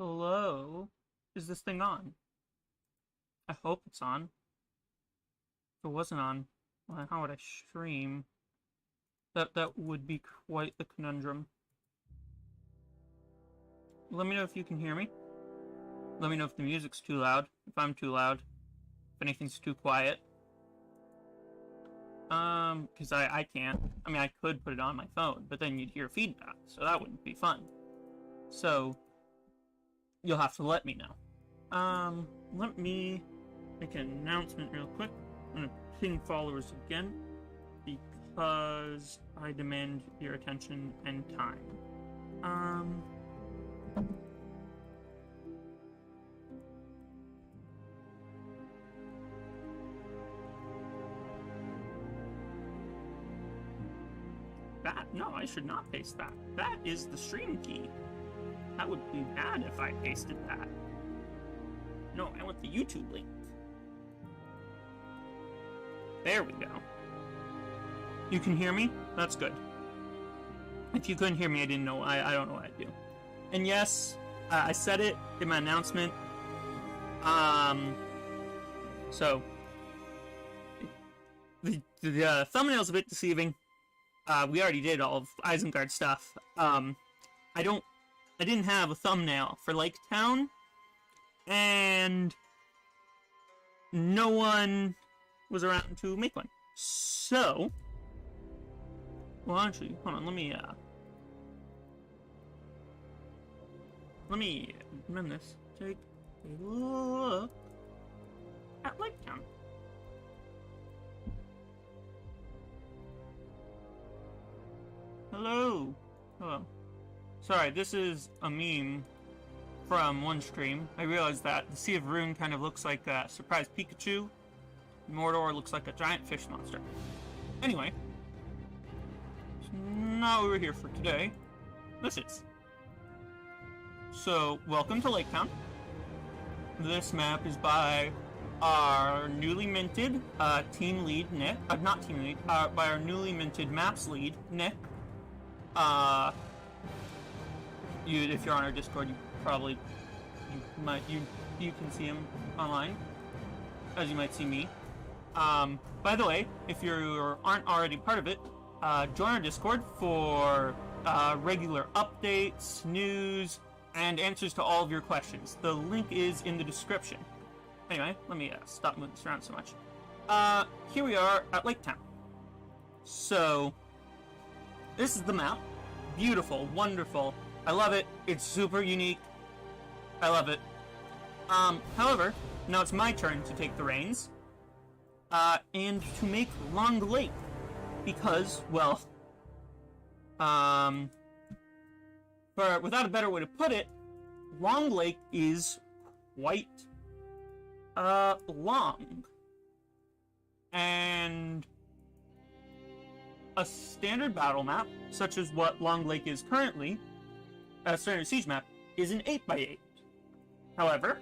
Hello? Is this thing on? I hope it's on. If it wasn't on, well, how would I stream? That would be quite the conundrum. Let me know if you can hear me. Let me know if the music's too loud, if I'm too loud, if anything's too quiet. Because I can't. I mean, I could put it on my phone, but then you'd hear feedback, so that wouldn't be fun. So, you'll have to let me know. Let me make an announcement real quick. I'm gonna ping followers again, because I demand your attention and time. No, I should not paste that. That is the stream key. That would be bad if I pasted that. No, I want the YouTube link. There we go. You can hear me? That's good. If you couldn't hear me, I didn't know. I don't know what I'd do. And yes, I said it in my announcement. So the thumbnail's a bit deceiving. We already did all of Isengard stuff. I didn't have a thumbnail for Laketown, and no one was around to make one. So, well, actually, hold on. Let me run this. Take a look at Laketown. Hello. Hello. Sorry, this is a meme from one stream. I realized that the Sea of Ruin kind of looks like a surprise Pikachu. Mordor looks like a giant fish monster. Anyway, so now we're here for today. This is. So, welcome to Laketown. This map is by our newly minted team lead, Nick. Not team lead, by our newly minted maps lead, Nick. If you're on our Discord, you probably you can see him online, as you might see me. By the way, if you aren't already part of it, join our Discord for regular updates, news, and answers to all of your questions. The link is in the description. Anyway, let me stop moving this around so much. Here we are at Laketown. So, this is the map. Beautiful, wonderful. I love it. It's super unique. I love it. However, now it's my turn to take the reins. And to make Long Lake. Because, well, without a better way to put it, Long Lake is quite, long. And a standard battle map, such as what Long Lake is currently, a standard siege map, is an 8x8. However,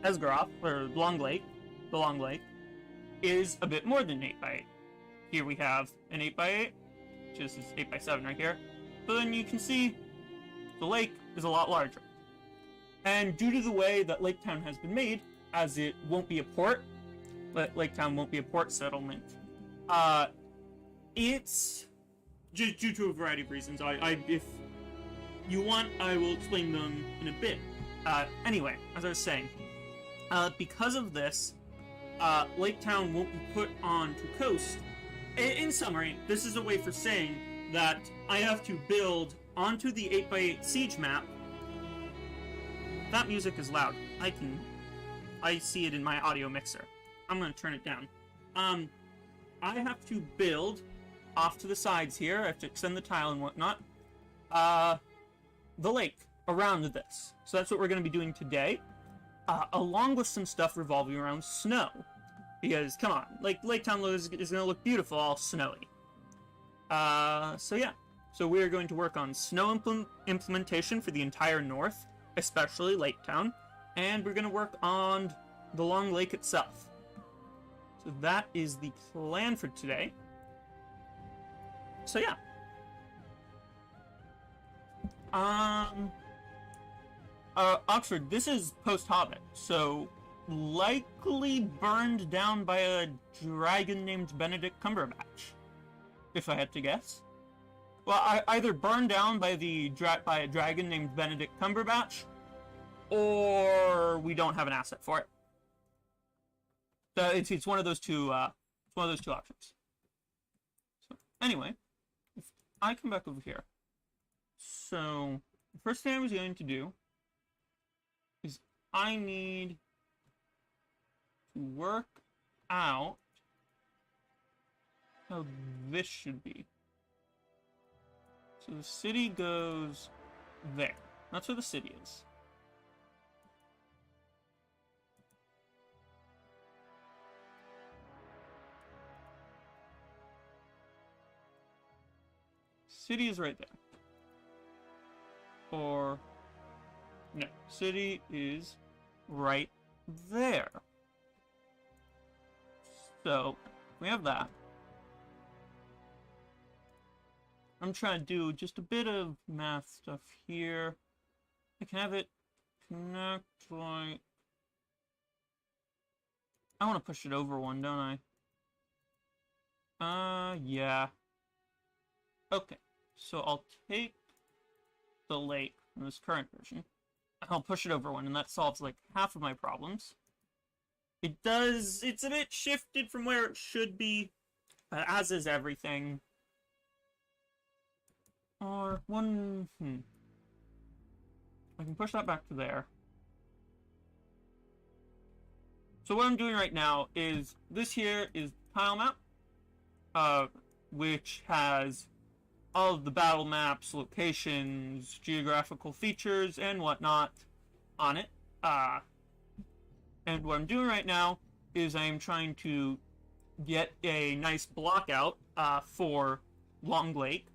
Esgaroth, or Long Lake, the Long Lake, is a bit more than 8x8. Here we have an 8x8, which is 8x7 right here. But then you can see the lake is a lot larger. And due to the way that Laketown has been made, as it won't be a port, Laketown won't be a port settlement, it's just due to a variety of reasons. If you want, I will explain them in a bit. Anyway, as I was saying, because of this, Laketown won't be put onto coast. In summary, this is a way for saying that I have to build onto the 8x8 siege map. That music is loud. I see it in my audio mixer. I'm gonna turn it down. I have to build off to the sides here. I have to extend the tile and whatnot. The lake around this. So that's what we're gonna be doing today. Along with some stuff revolving around snow. Because, come on, Laketown is going to look beautiful all snowy. So yeah. So we're going to work on snow implementation for the entire north, especially Laketown. And we're going to work on the Long Lake itself. So that is the plan for today. So yeah. Oxford, this is post-Hobbit, so likely burned down by a dragon named Benedict Cumberbatch, if I had to guess. Well, either burned down by by a dragon named Benedict Cumberbatch, or we don't have an asset for it. So it's one of those two. It's one of those two options. So anyway, if I come back over here, so the first thing I was going to do is I need to work out how this should be. So the city goes there. That's where the city is. City is right there. Or, no, city is right there. So, we have that. I'm trying to do just a bit of math stuff here. I can have it connect like... I want to push it over one, don't I? Yeah. Okay, so I'll take the lake in this current version. I'll push it over one, and that solves like half of my problems. It does... It's a bit shifted from where it should be, as is everything. Or one... I can push that back to there. So what I'm doing right now is, this here is Tilemap, which has all of the battle maps, locations, geographical features, and whatnot on it. And what I'm doing right now is I'm trying to get a nice block out for Long Lake,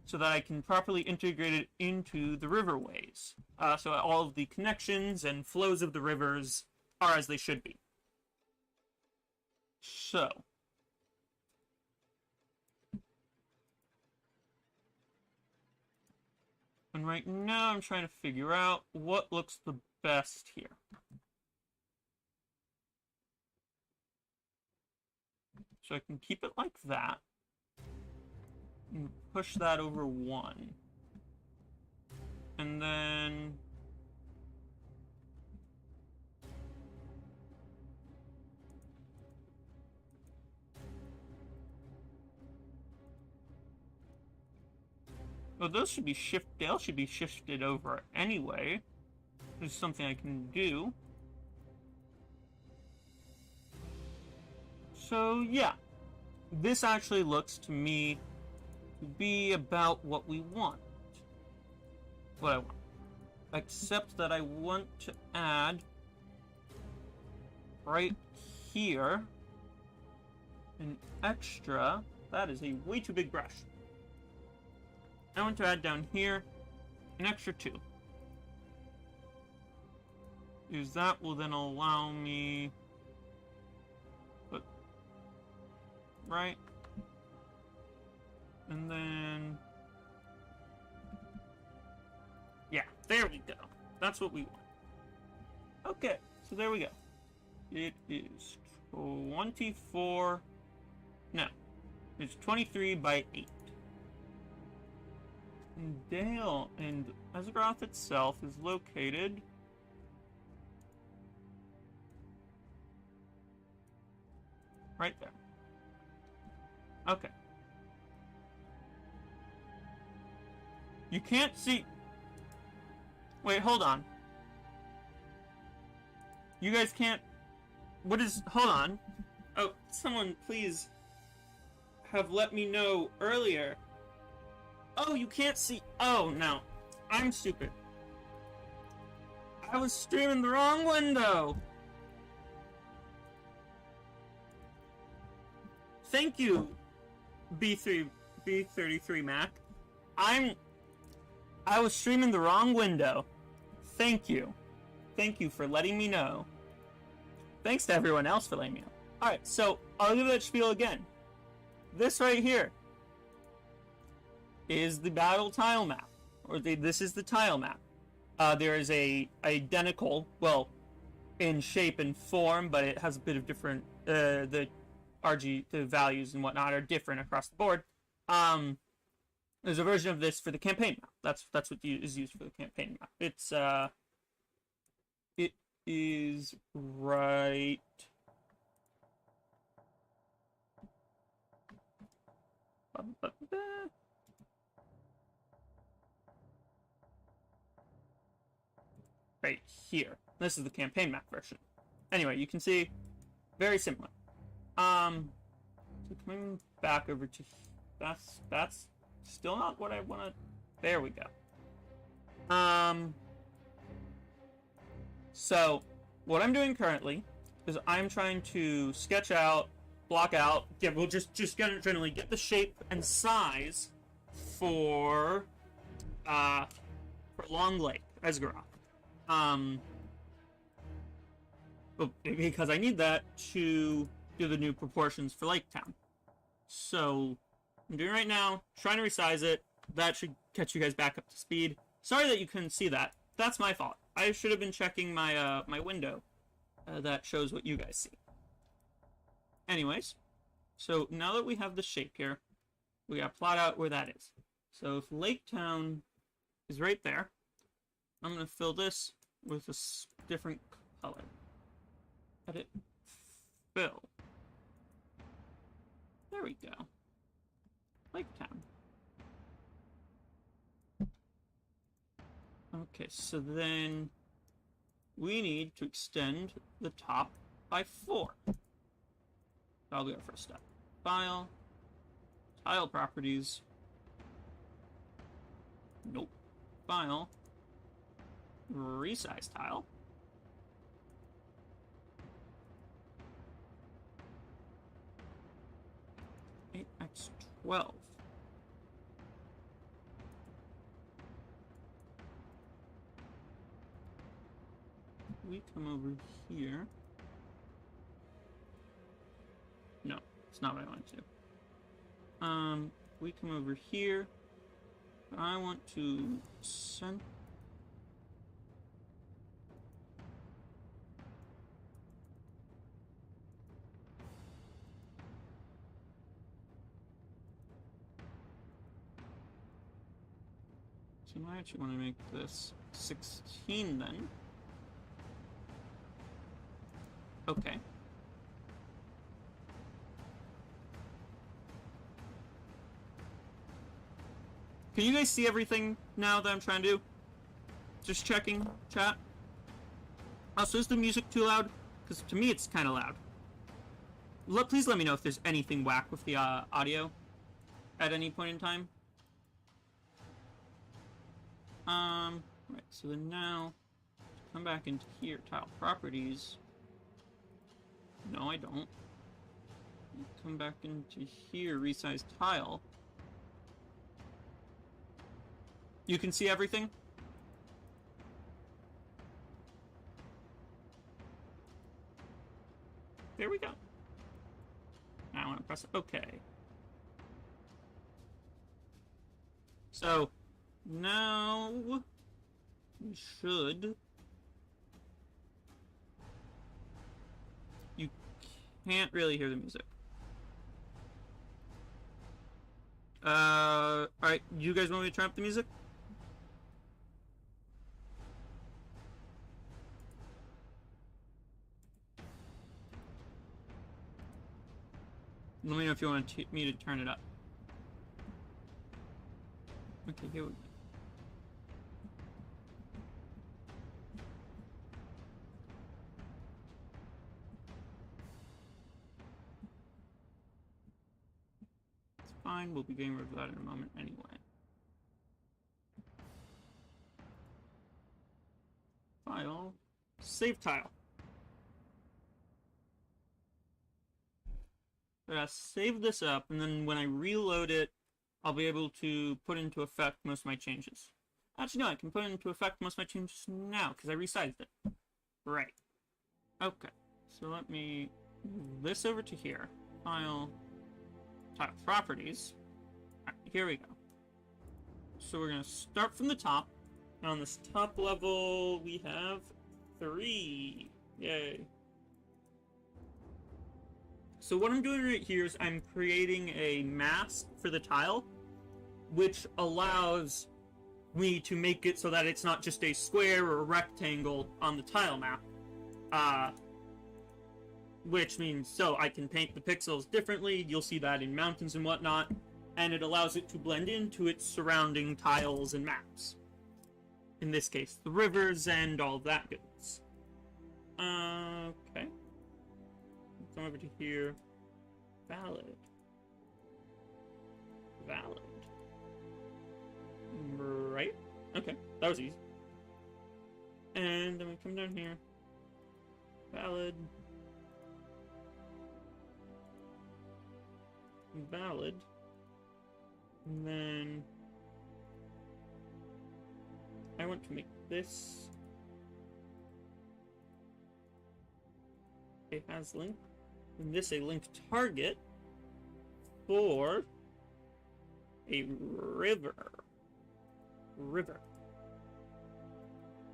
so that I can properly integrate it into the riverways. So all of the connections and flows of the rivers are as they should be. So, and right now I'm trying to figure out what looks the best here. So I can keep it like that. And push that over one. And then... well, those should be shifted over anyway. There's something I can do. So, yeah. This actually looks to me to be about what we want. What I want. Except that I want to add right here an extra. That is a way too big brush. I want to add down here an extra 2. Because that will then allow me... But, right? And then... yeah, there we go. That's what we want. Okay, so there we go. It is 24... no. It's 23 by 8. And Dale and Azeroth itself is located... right there. Okay. You can't see... wait, hold on. You guys can't... what is... hold on. Oh, someone please have let me know earlier. Oh, you can't see... oh, no. I'm stupid. I was streaming the wrong window. Thank you, B33 Mac. I was streaming the wrong window. Thank you. Thank you for letting me know. Thanks to everyone else for letting me know. Alright, so I'll give that spiel again. This right here is the battle tile map. Or this is the tile map. There is a identical, well, in shape and form, but it has a bit of different. The the values and whatnot are different across the board. There's a version of this for the campaign map. That's what is used for the campaign map. It is right. Right here. This is the campaign map version. Anyway, you can see very similar. So coming back over to that's still not what I want to. There we go. So what I'm doing currently is I'm trying to sketch out, block out, we'll just generally get the shape and size for Long Lake, Esgaroth. Because I need that to do the new proportions for Laketown. So I'm doing right now, trying to resize it. That should catch you guys back up to speed. Sorry that you couldn't see that. That's my fault. I should have been checking my my window that shows what you guys see. Anyways, so now that we have the shape here, we gotta plot out where that is. So if Laketown is right there, I'm gonna fill this with a different color. Edit, fill. There we go. Laketown. Okay, so then we need to extend the top by 4. That'll be our first step. File, tile properties. Nope. File, resize tile. X12. We come over here. No, it's not what I want to do. We come over here. I want to send. So I actually want to make this 16 then. Okay. Can you guys see everything now that I'm trying to do? Just checking, chat. Also, is the music too loud? Because to me it's kind of loud. Please let me know if there's anything whack with the audio at any point in time. Right, so then now, come back into here, tile properties. No, I don't. Come back into here, resize tile. You can see everything? There we go. Now I want to press OK. So, now we should. You can't really hear the music. Alright, you guys want me to turn up the music? Let me know if you want me to turn it up. Okay, here we go. It's fine, we'll be getting rid of that in a moment anyway. File, save tile. Save this up, and then when I reload it, I'll be able to put into effect most of my changes. Actually, no, I can put into effect most of my changes now, because I resized it. Right. Okay, so let me move this over to here. File, tile properties. Alright, here we go. So we're going to start from the top, On this top level, we have 3. Yay. So what I'm doing right here is I'm creating a mask for the tile, which allows me to make it so that it's not just a square or a rectangle on the tile map. Which means, so I can paint the pixels differently, you'll see that in mountains and whatnot, and it allows it to blend into its surrounding tiles and maps. In this case, the rivers and all that goodness. Okay. Come over to here. Valid. Valid. Right? Okay, that was easy. And then we come down here. Valid. Valid. And then I want to make this a has link, and this a link target for a river.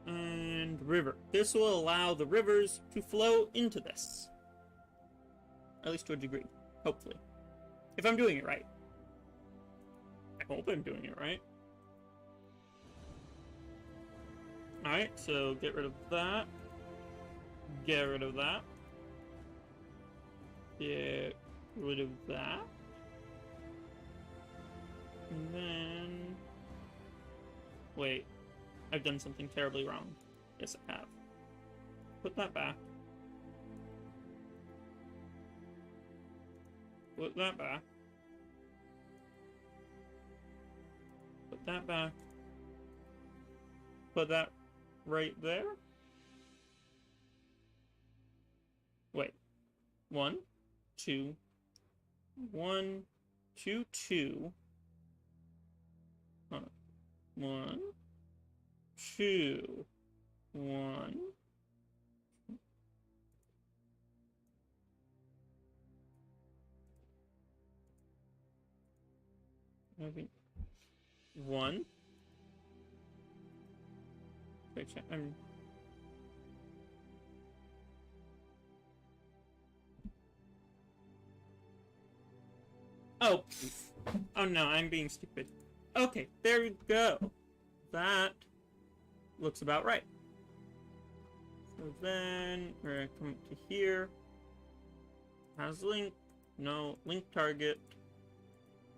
And river. This will allow the rivers to flow into this. At least to a degree. Hopefully. If I'm doing it right. I hope I'm doing it right. Alright, so get rid of that. Get rid of that. Get rid of that. And then... Wait. I've done something terribly wrong. Yes, I have. Put that back. Put that back. Put that back. Put that right there. Wait. 1, 2. 1, 2, 2. 1, 2, 1. Maybe 1. Wait, Oh! Oh no, I'm being stupid. Okay, there we go. That looks about right. So then we're gonna come up to here. Has link. No, link target.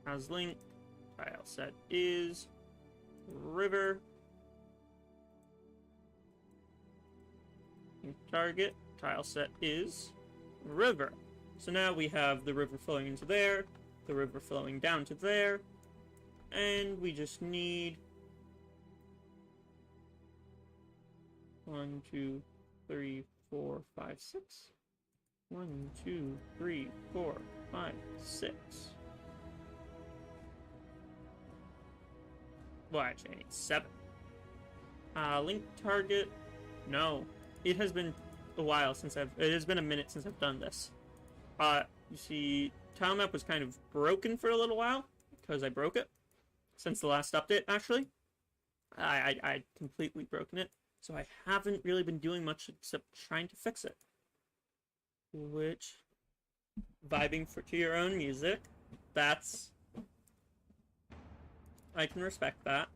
Has link. Tile set is river. Link target. Tile set is river. So now we have the river flowing into there, the river flowing down to there, and we just need 1, 2, 3, 4, 5, 6. 1, 2, 3, 4, 5, 6. Well, actually, I need 7. Link target. No. It has been a while since it has been a minute since I've done this. You see, Tilemap was kind of broken for a little while, because I broke it. Since the last update, actually. I completely broken it. So I haven't really been doing much except trying to fix it. Which, vibing to your own music, that's... I can respect that.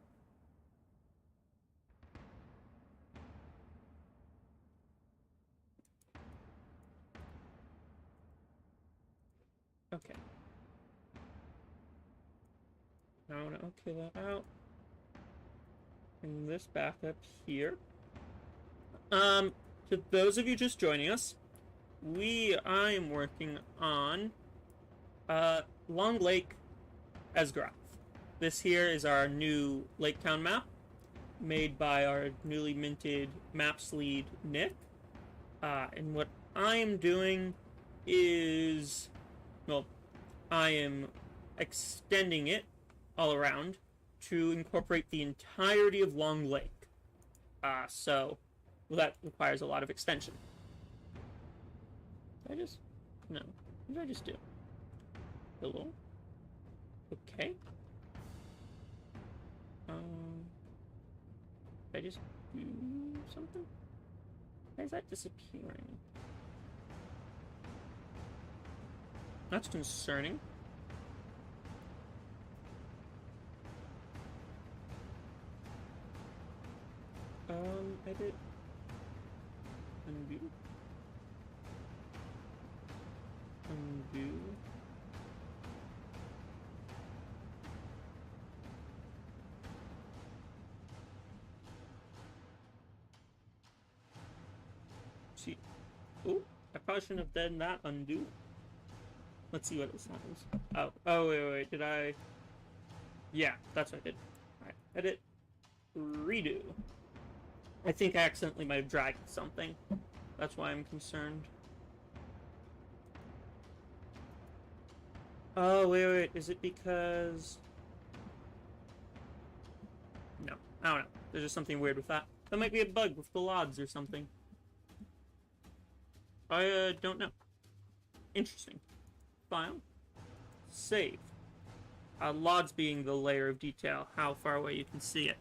Okay. Now I want to okay that out. Bring this back up here. To those of you just joining us, I am working on Long Lake Esgraff. This here is our new Laketown map, made by our newly minted maps lead, Nick. And what I am doing is, well, I am extending it all around to incorporate the entirety of Long Lake. So, well, that requires a lot of extension. Did I just... No. What did I just do? Hello? Okay. I just do something? Why is that disappearing? That's concerning. Edit. Undo. Undo. See. Oh, I probably shouldn't have done that. Undo. Let's see what else happens. Oh, wait, did I? Yeah, that's what I did. Alright, edit. Redo. I think I accidentally might have dragged something. That's why I'm concerned. Oh, wait. Is it because... No, I don't know. There's just something weird with that. That might be a bug with the LODs or something. I don't know. Interesting. File. Save. LODs being the layer of detail, how far away you can see it.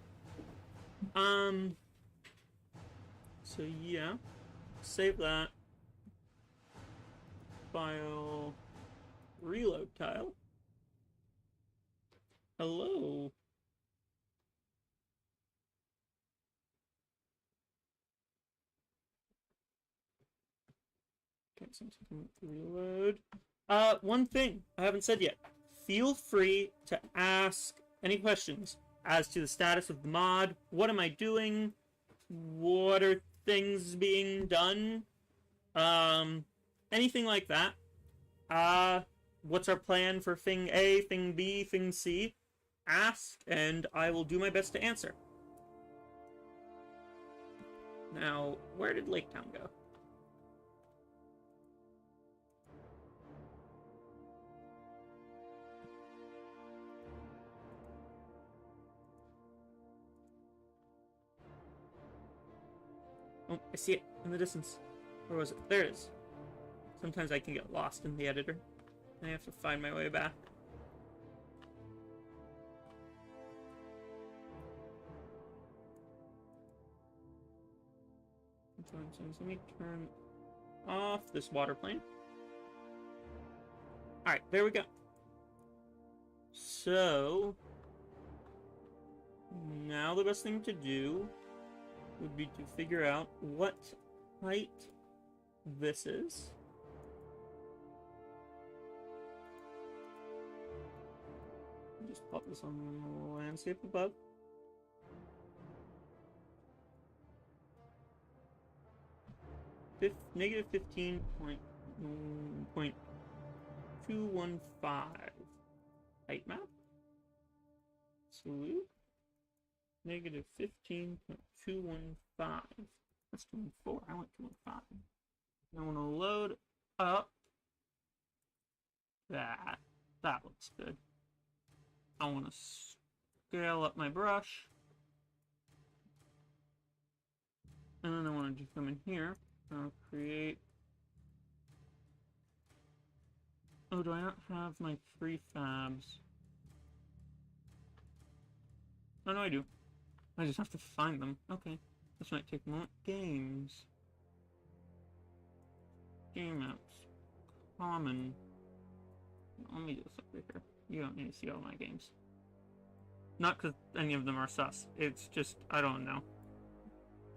So yeah. Save that. File. Reload tile. Hello. Okay, so reload. One thing I haven't said yet. Feel free to ask any questions as to the status of the mod. What am I doing? What are things being done? Anything like that. What's our plan for thing A, thing B, thing C? Ask, and I will do my best to answer. Now, where did Laketown go? Oh, I see it in the distance. Where was it? There it is. Sometimes I can get lost in the editor. I have to find my way back. Let me turn off this water plane. Alright, there we go. So, now the best thing to do would be to figure out what height this is. Just pop this on the landscape above. Negative 15.215 height map. Salute. Negative 15.215. That's 214. I want 215. I want to load up that. That looks good. I want to scale up my brush. And then I want to just come in here. I'll create... Oh, do I not have my prefabs? Oh, no, I do. I just have to find them. Okay. This might take a moment. Games. Game maps. Common. Let me do this over here. You don't need to see all my games. Not because any of them are sus. It's just, I don't know.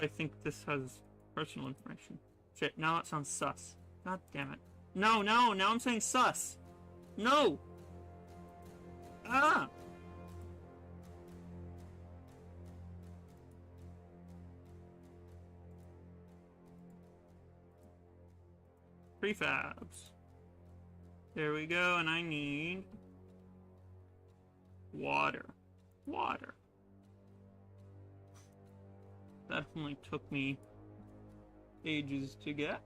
I think this has personal information. Shit, now it sounds sus. God damn it. No, now I'm saying sus. No! Ah! Prefabs. There we go, and I need water. Water. That only took me ages to get.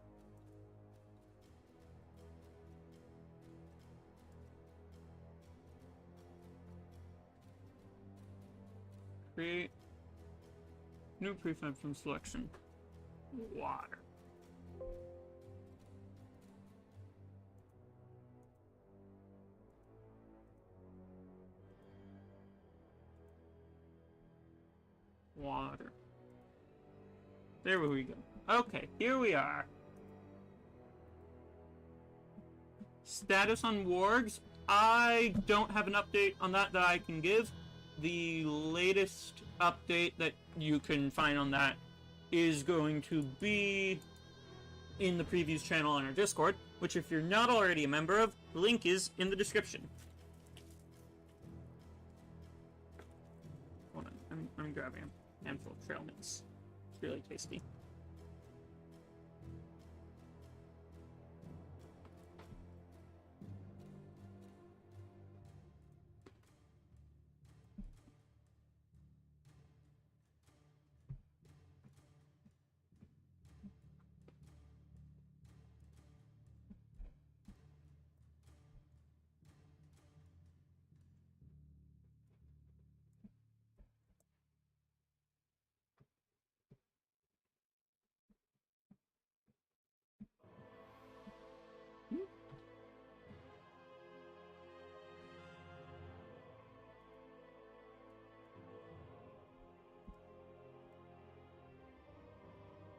Create new prefab from selection. Water. Water. There we go. Okay, here we are. Status on wargs. I don't have an update on that I can give. The latest update that you can find on that is going to be in the previews channel on our Discord, which if you're not already a member of, the link is in the description. Hold on, I'm grabbing a handful of trail mix. It's really tasty.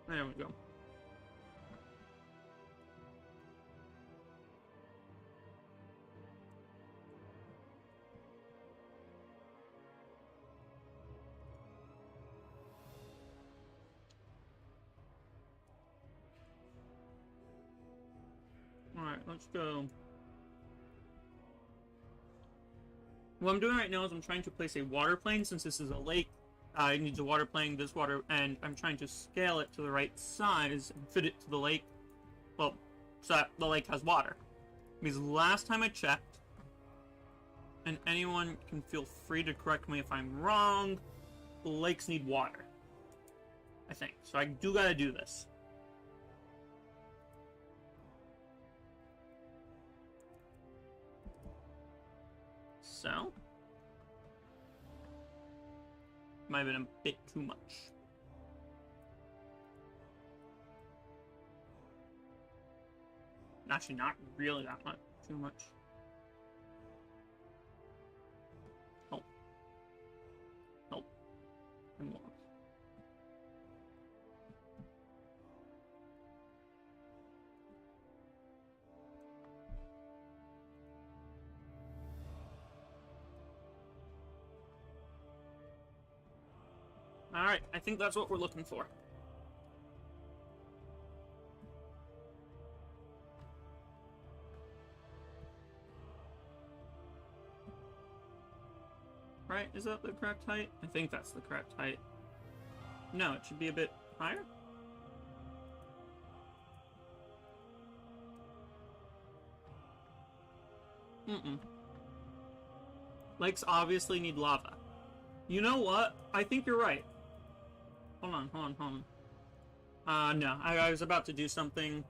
There we go. Alright, let's go. What I'm doing right now is I'm trying to place a water plane. Since this is a lake, it needs a water plane, this water, and I'm trying to scale it to the right size and fit it to the lake. Well, so that the lake has water. Because last time I checked, and anyone can feel free to correct me if I'm wrong, lakes need water. I think. So I do gotta do this. So, might have been a bit too much. Actually, not really that much. Too much. Oh. Oh. And more. Alright, I think that's what we're looking for. Right, is that the correct height? I think that's the correct height. No, it should be a bit higher? Lakes obviously need lava. You know what? I think you're right. Hold on. No, I was about to do something,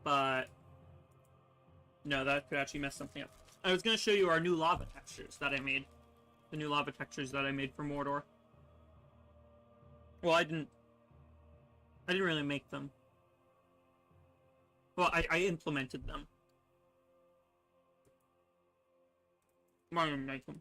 but no, that could actually mess something up. I was going to show you our new lava textures that I made. The new lava textures that I made for Mordor. Well, I didn't really make them. Well, I implemented them. I'm not gonna make them.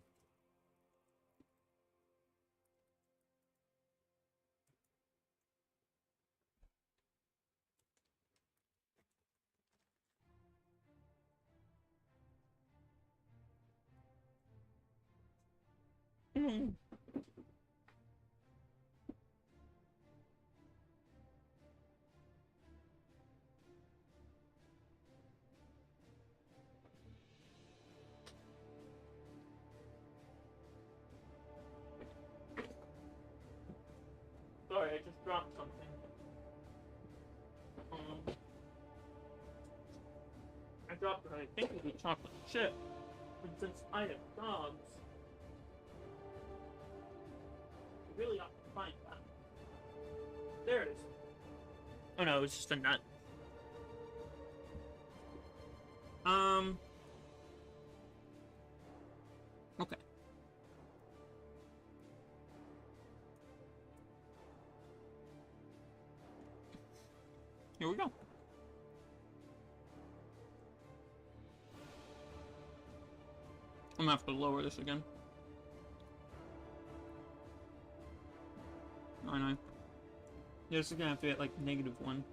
Sorry, I just dropped something. I dropped what I think is a chocolate chip, but since I have dogs, I really ought to find that. There it is. Oh no, it was just a nut. Okay. Here we go. I'm gonna have to lower this again. I know. Yeah, this is gonna have to get like -1.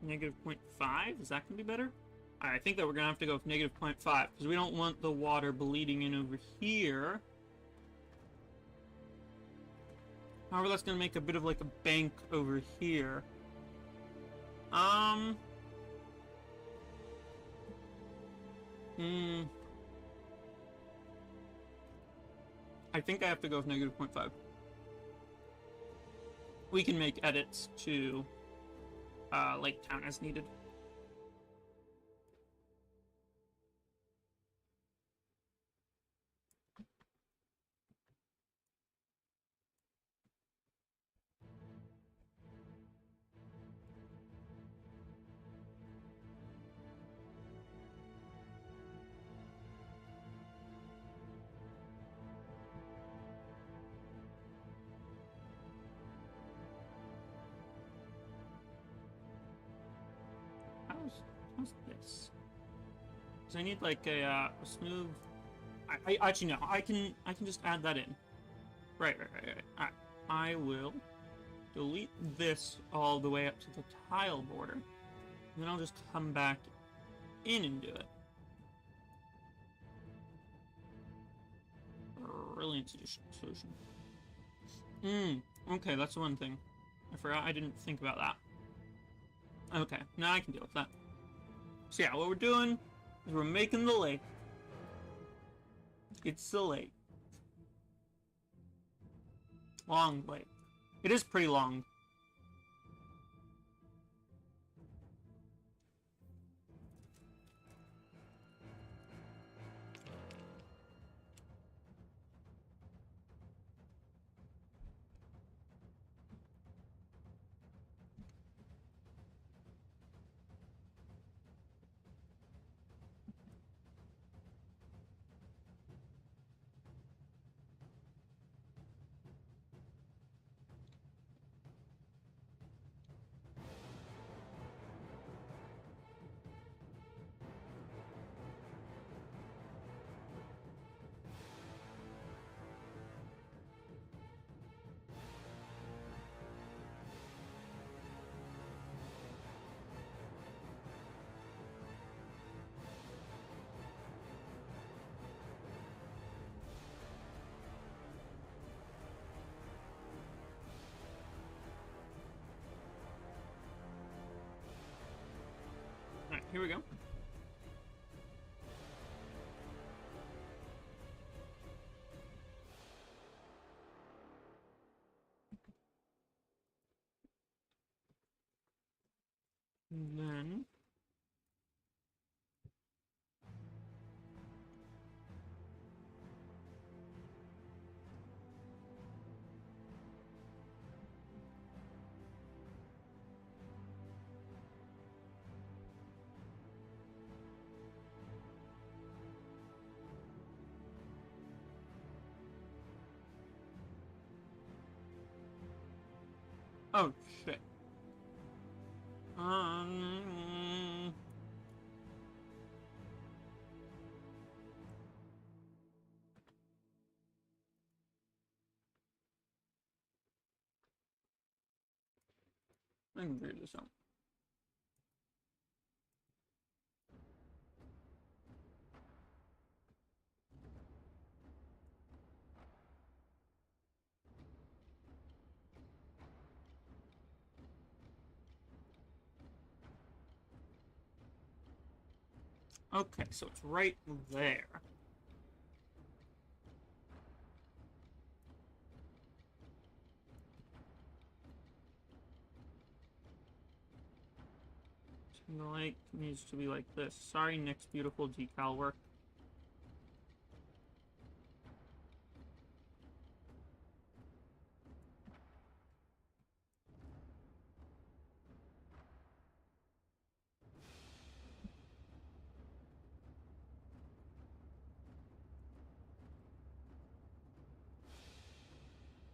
-0.5? Is that gonna be better? I think that we're gonna have to go with -0.5 because we don't want the water bleeding in over here. However, that's gonna make a bit of like a bank over here. I think I have to go with -0.5. We can make edits to Laketown as needed. How's this? Because I need like a smooth. I actually no. I can just add that in. Right. Alright. I will delete this all the way up to the tile border. And then I'll just come back in and do it. Brilliant solution. Okay, that's one thing. I forgot I didn't think about that. Okay, now I can deal with that. So yeah, what we're doing is we're making the lake. It's the lake. Long lake. It is pretty long. Alright, here we go. And then oh shit. I can figure this out. Okay, so it's right there. The lake needs to be like this. Sorry, Nick's beautiful decal work.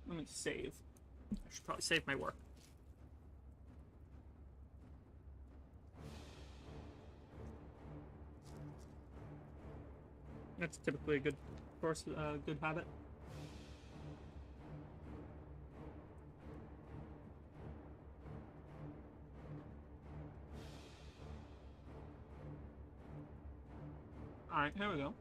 Let me save. I should probably save my work. That's typically a good course, good habit. Alright, here we go.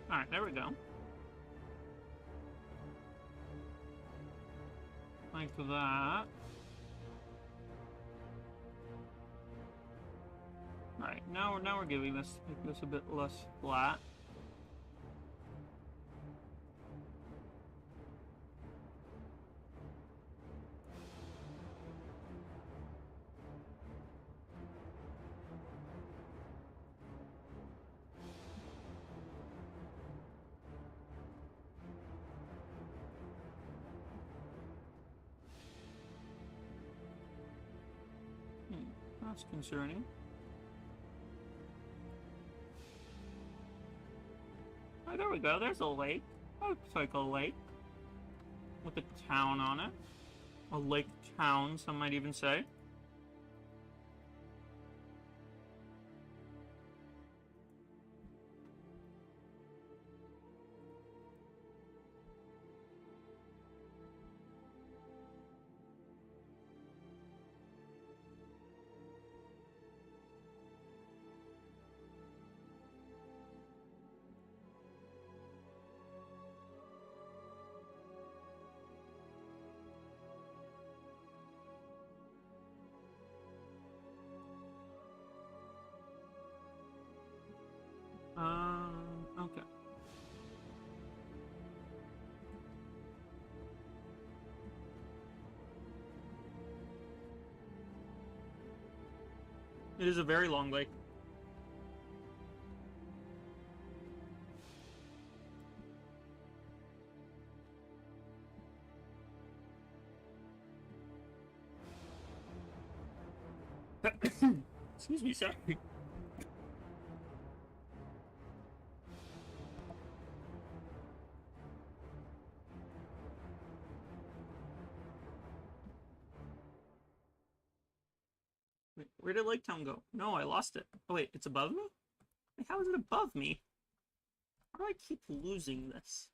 Alright, there we go. Like that. Alright, now we're giving this a bit less flat. That's concerning. Oh, there we go. There's a lake. That looks like a lake. With a town on it. A lake town, some might even say. Okay. It is a very long lake. Excuse me, sorry. Wait, where did Laketown go? No, I lost it. Oh wait, it's above me? Wait, how is it above me? How do I keep losing this?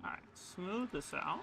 Alright, smooth this out.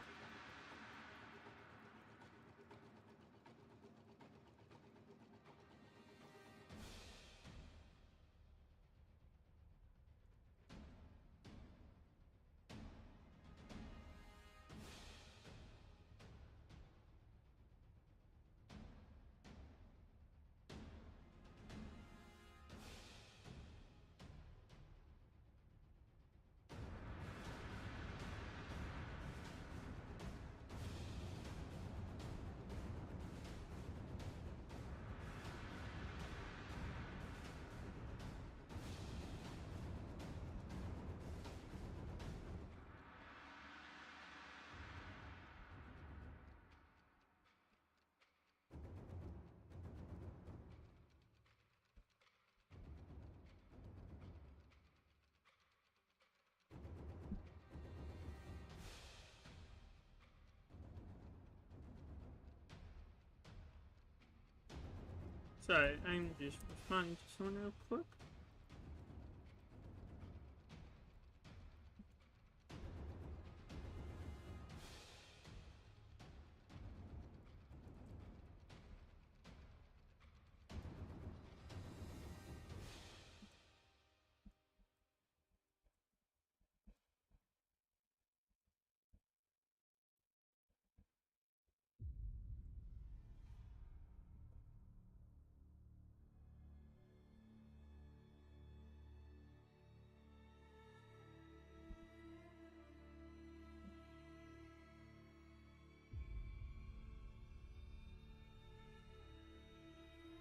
Sorry, I'm just responding to someone real quick.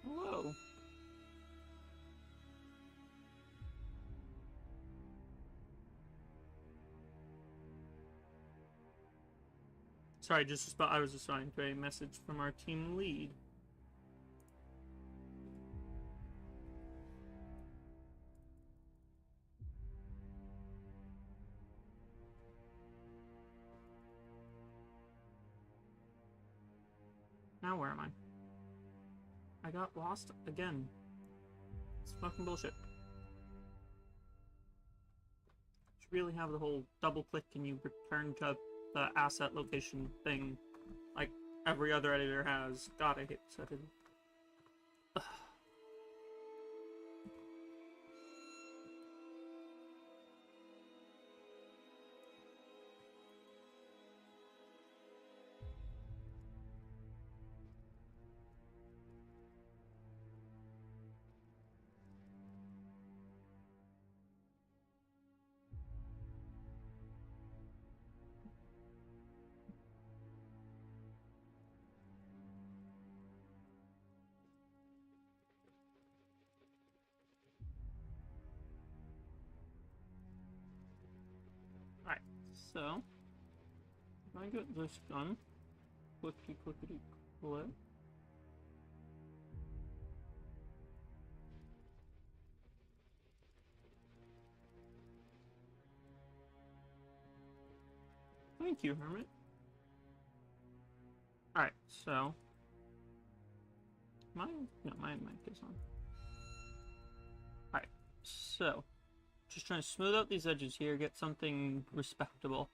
Hello. Sorry, I was responding to a message from our team lead. Now where am I? I got lost again. It's fucking bullshit. Should really have the whole double click and you return to the asset location thing like every other editor has. God, I hate this editor. Alright, so if I get this done, clickety clickety click. Thank you, Hermit. Alright, so my mic is on. Alright, so just trying to smooth out these edges here, get something respectable.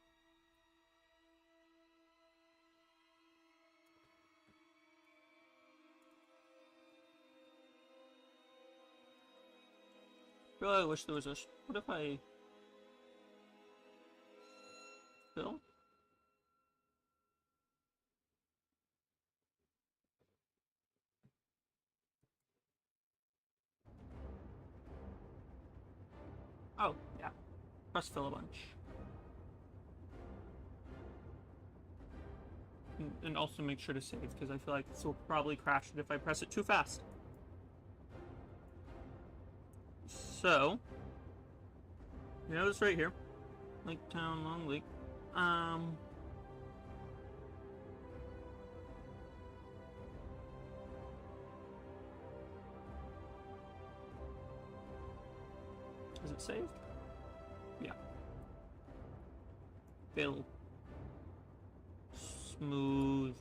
Really, I wish there was a. What if I. Bill? Oh, yeah. Press fill a bunch. And also make sure to save, because I feel like this will probably crash it if I press it too fast. So, you know this right here. Laketown, Long Lake. Is it saved? Yeah. Fill. Smooth.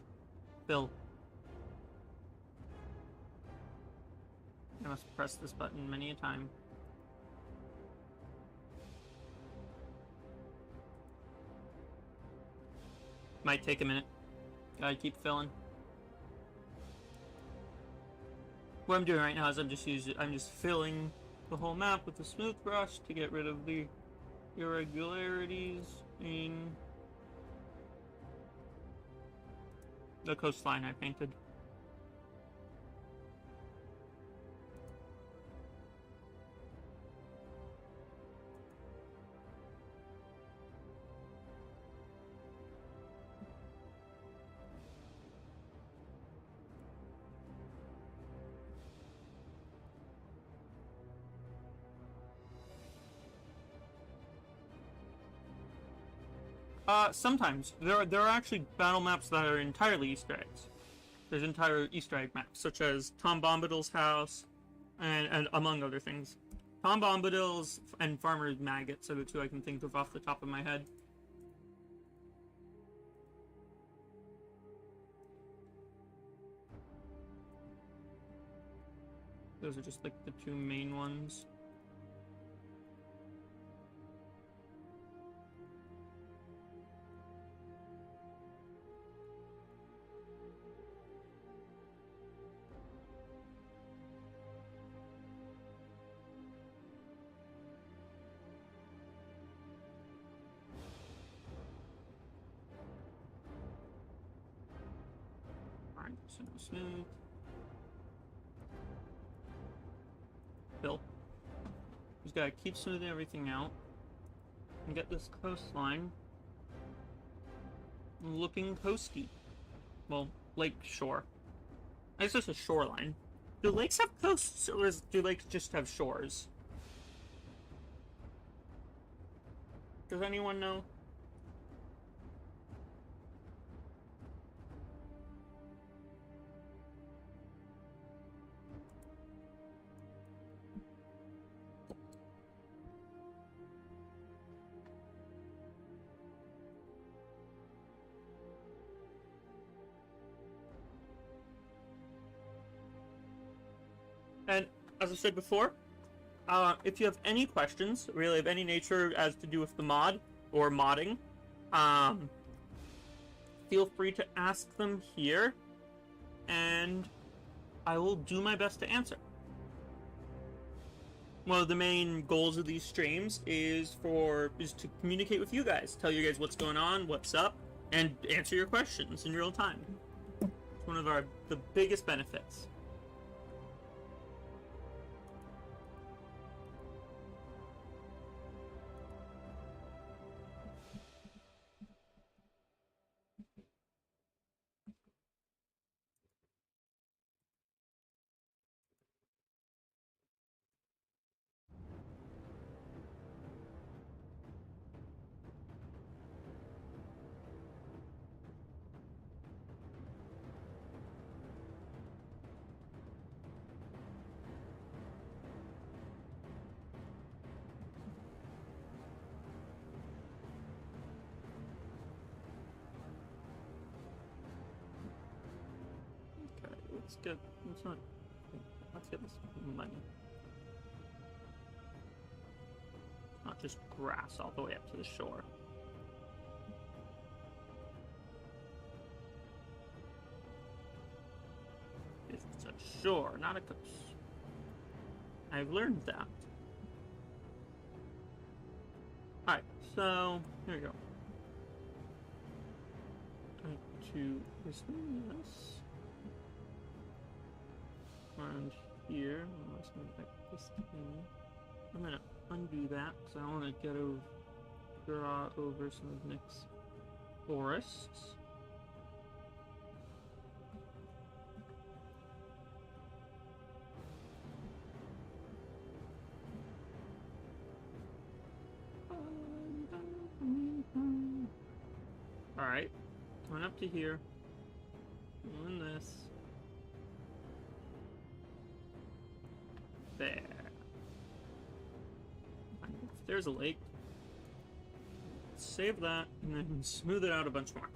Fill. I must press this button many a time. Might take a minute. Gotta keep filling. What I'm doing right now is I'm just filling the whole map with a smooth brush to get rid of the irregularities in the coastline I painted. Sometimes. There are actually battle maps that are entirely Easter eggs. There's entire Easter egg maps, such as Tom Bombadil's house, and among other things. Tom Bombadil's and Farmer's Maggots are the two I can think of off the top of my head. Those are just like the two main ones. Alright, so smooth. Bill. Just gotta keep smoothing everything out and get this coastline looking coasty. Well, lake shore. I guess it's a shoreline. Do lakes have coasts, or do lakes just have shores? Does anyone know? And as I said before, if you have any questions, really of any nature as to do with the mod or modding, feel free to ask them here, and I will do my best to answer. One of the main goals of these streams is to communicate with you guys, tell you guys what's going on, what's up, and answer your questions in real time. It's one of the biggest benefits. Let's get this money. Not just grass all the way up to the shore. It's a shore, not a coast. I've learned that. Alright, so here we go. To this. Around here. I'm gonna undo that because I want to draw over some of Nick's forests. Alright, going up to here. Doing this. There. If there's a lake, save that, and then smooth it out a bunch more.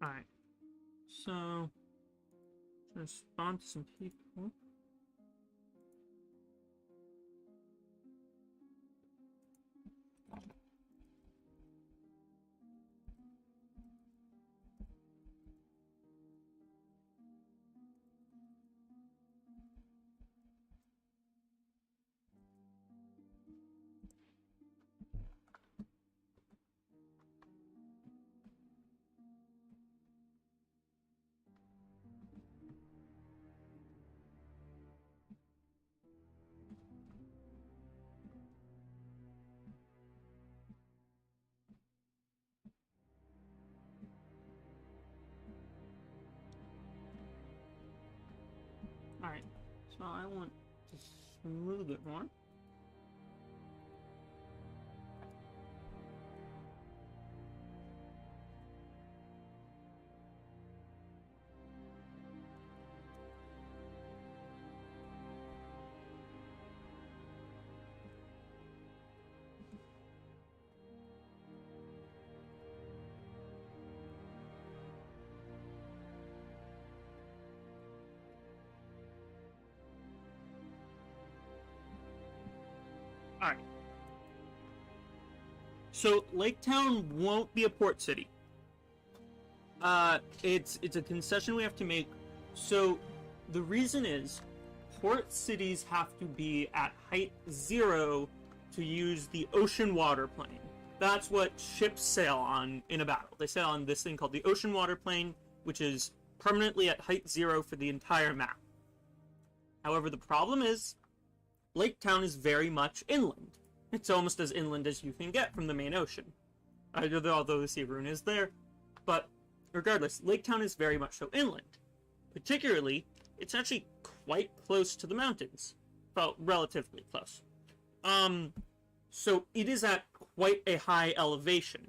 Alright. So, let's spawn to some people. Alright, so I want to smooth it more. Alright. So, Laketown won't be a port city. It's a concession we have to make. So, the reason is, port cities have to be at height 0 to use the ocean water plane. That's what ships sail on in a battle. They sail on this thing called the ocean water plane, which is permanently at height 0 for the entire map. However, the problem is, Laketown is very much inland. It's almost as inland as you can get from the main ocean. Although the sea rune is there. But regardless, Laketown is very much so inland. Particularly, it's actually quite close to the mountains. Well, relatively close. So it is at quite a high elevation.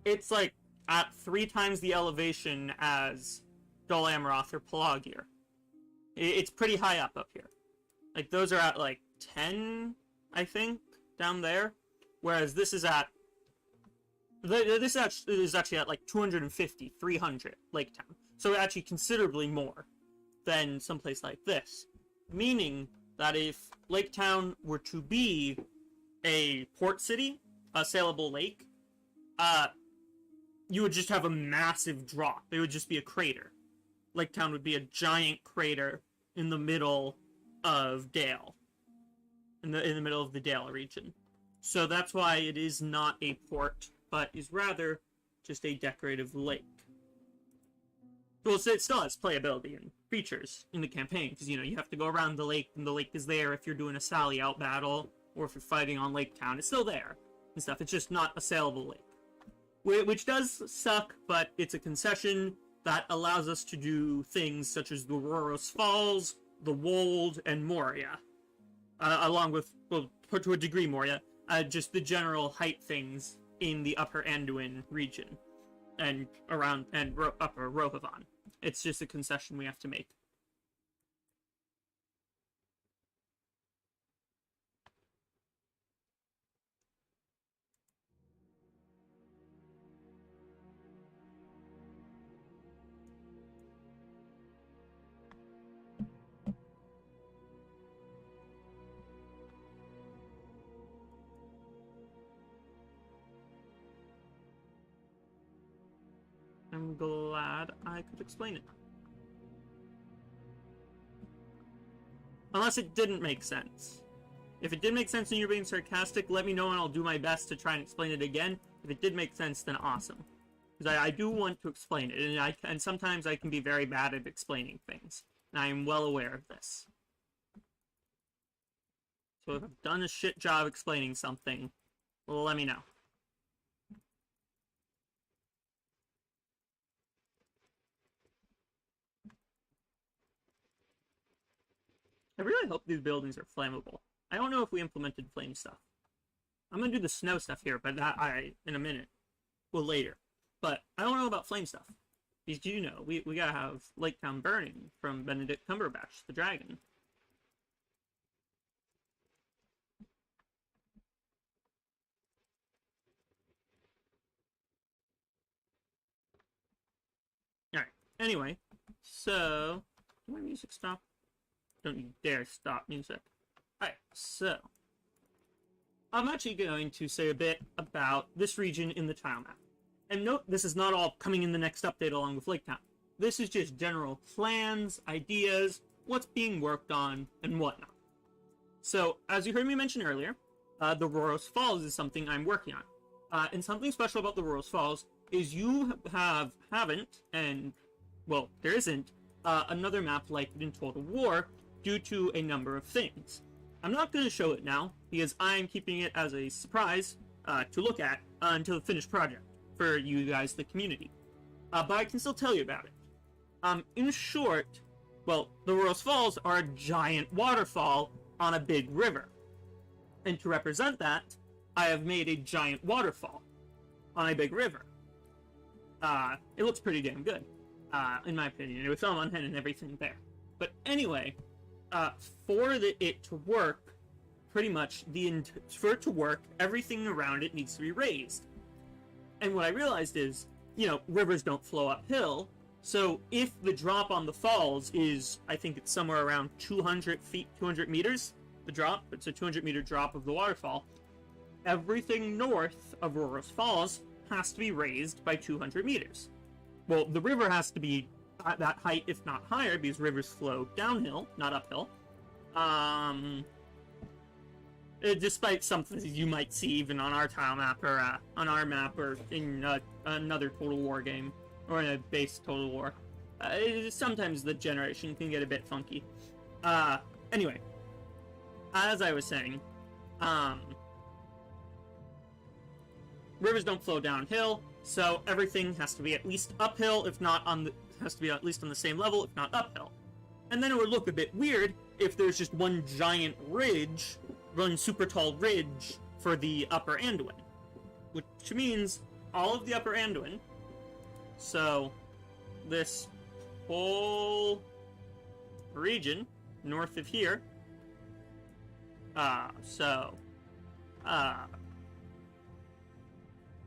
It's like at 3 times the elevation as Dol Amroth or Pelagir. It's pretty high up here. Like, those are at, like, 10, I think, down there. Whereas this is at... This is actually at, like, 250, 300 Laketown. So actually considerably more than someplace like this. Meaning that if Laketown were to be a port city, a sailable lake, you would just have a massive drop. It would just be a crater. Laketown would be a giant crater in the middle of Dale. In the middle of the Dale region. So that's why it is not a port, but is rather just a decorative lake. Well, it still has playability and features in the campaign, because, you know, you have to go around the lake, and the lake is there if you're doing a Sally out battle, or if you're fighting on Laketown. It's still there and stuff. It's just not a sailable lake. Which does suck, but it's a concession that allows us to do things such as the Roros Falls, the Wold, and Moria. Along with, well, to a degree Moria, just the general height things in the upper Anduin region. And around, and upper Rohavon. It's just a concession we have to make. I'm glad I could explain it. Unless it didn't make sense. If it did make sense and you're being sarcastic, let me know and I'll do my best to try and explain it again. If it did make sense, then awesome. Because I do want to explain it, and sometimes I can be very bad at explaining things. And I am well aware of this. So if I've done a shit job explaining something, well, let me know. I really hope these buildings are flammable. I don't know if we implemented flame stuff. I'm gonna do the snow stuff here, but that in a minute. Well, later. But I don't know about flame stuff. Because you know, we gotta have Laketown burning from Benedict Cumberbatch, the dragon. Anyway, so... Did my music stop? Don't you dare stop music. Alright, so... I'm actually going to say a bit about this region in the Tilemap. And note, this is not all coming in the next update along with Laketown. This is just general plans, ideas, what's being worked on, and whatnot. So, as you heard me mention earlier, the Rorros Falls is something I'm working on. And something special about the Rorros Falls is you haven't, and, well, there isn't, another map like it in Total War due to a number of things. I'm not going to show it now, because I'm keeping it as a surprise to look at until the finished project for you guys, the community. But I can still tell you about it. In short, well, the Rorros Falls are a giant waterfall on a big river. And to represent that, I have made a giant waterfall on a big river. It looks pretty damn good, in my opinion. It was film on hand and everything there. But anyway, for it to work, pretty much, for it to work, everything around it needs to be raised. And what I realized is, you know, rivers don't flow uphill, so if the drop on the falls is, I think it's somewhere around 200 feet, 200 meters, the drop, it's a 200 meter drop of the waterfall, everything north of Rorros Falls has to be raised by 200 meters. Well, the river has to be at that height, if not higher, because rivers flow downhill, not uphill. Despite something you might see even on our tile map, or on our map, or in another Total War game, or in a base Total War. Sometimes the generation can get a bit funky. Anyway, as I was saying, rivers don't flow downhill, so everything has to be at least uphill, if not on the, has to be at least on the same level, if not uphill. And then it would look a bit weird if there's just one giant ridge, one super tall ridge for the upper Anduin. Which means all of the upper Anduin, so this whole region north of here, so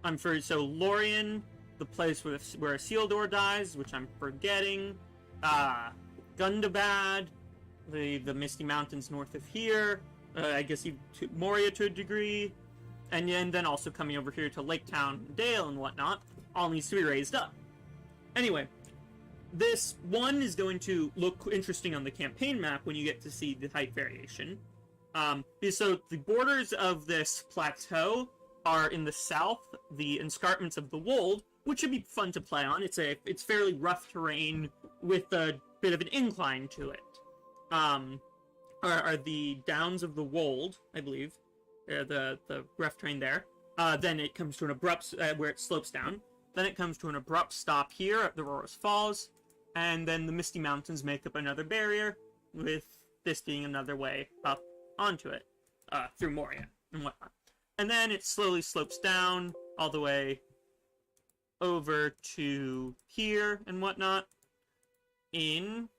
Lorien, the place where Isildur dies, which I'm forgetting, Gundabad, the Misty Mountains north of here, I guess Moria to a degree, and then also coming over here to Laketown, Dale, and whatnot, all needs to be raised up. Anyway, this one is going to look interesting on the campaign map when you get to see the height variation. So the borders of this plateau are in the south, the escarpments of the Wold, which should be fun to play on. It's fairly rough terrain with a bit of an incline to it. Are the Downs of the Wold, I believe, the rough terrain there. Then it comes to an abrupt, where it slopes down. Then it comes to an abrupt stop here at the Rorros Falls, and then the Misty Mountains make up another barrier, with this being another way up onto it, through Moria and whatnot. And then it slowly slopes down all the way over to here and whatnot in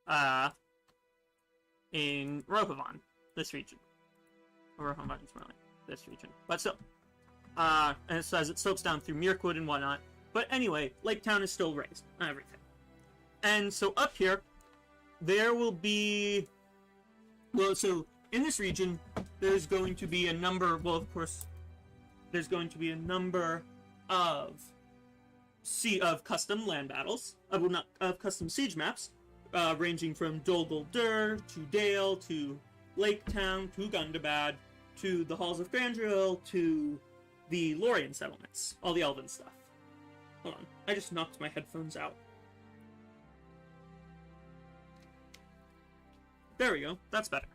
Rohavon, this region. Or Rohavon is more like this region. But still. And so as it slopes down through Mirkwood and whatnot. But anyway, Laketown is still raised and everything. And so up here, there will be... Well, so in this region, there's going to be a number... Well, of course, there's going to be a number of custom land battles. Of custom siege maps. Ranging from Dol Guldur, to Dale, to Laketown, to Gundabad, to the Halls of Grandrill, to the Lorien settlements. All the elven stuff. Hold on, I just knocked my headphones out. There we go, that's better.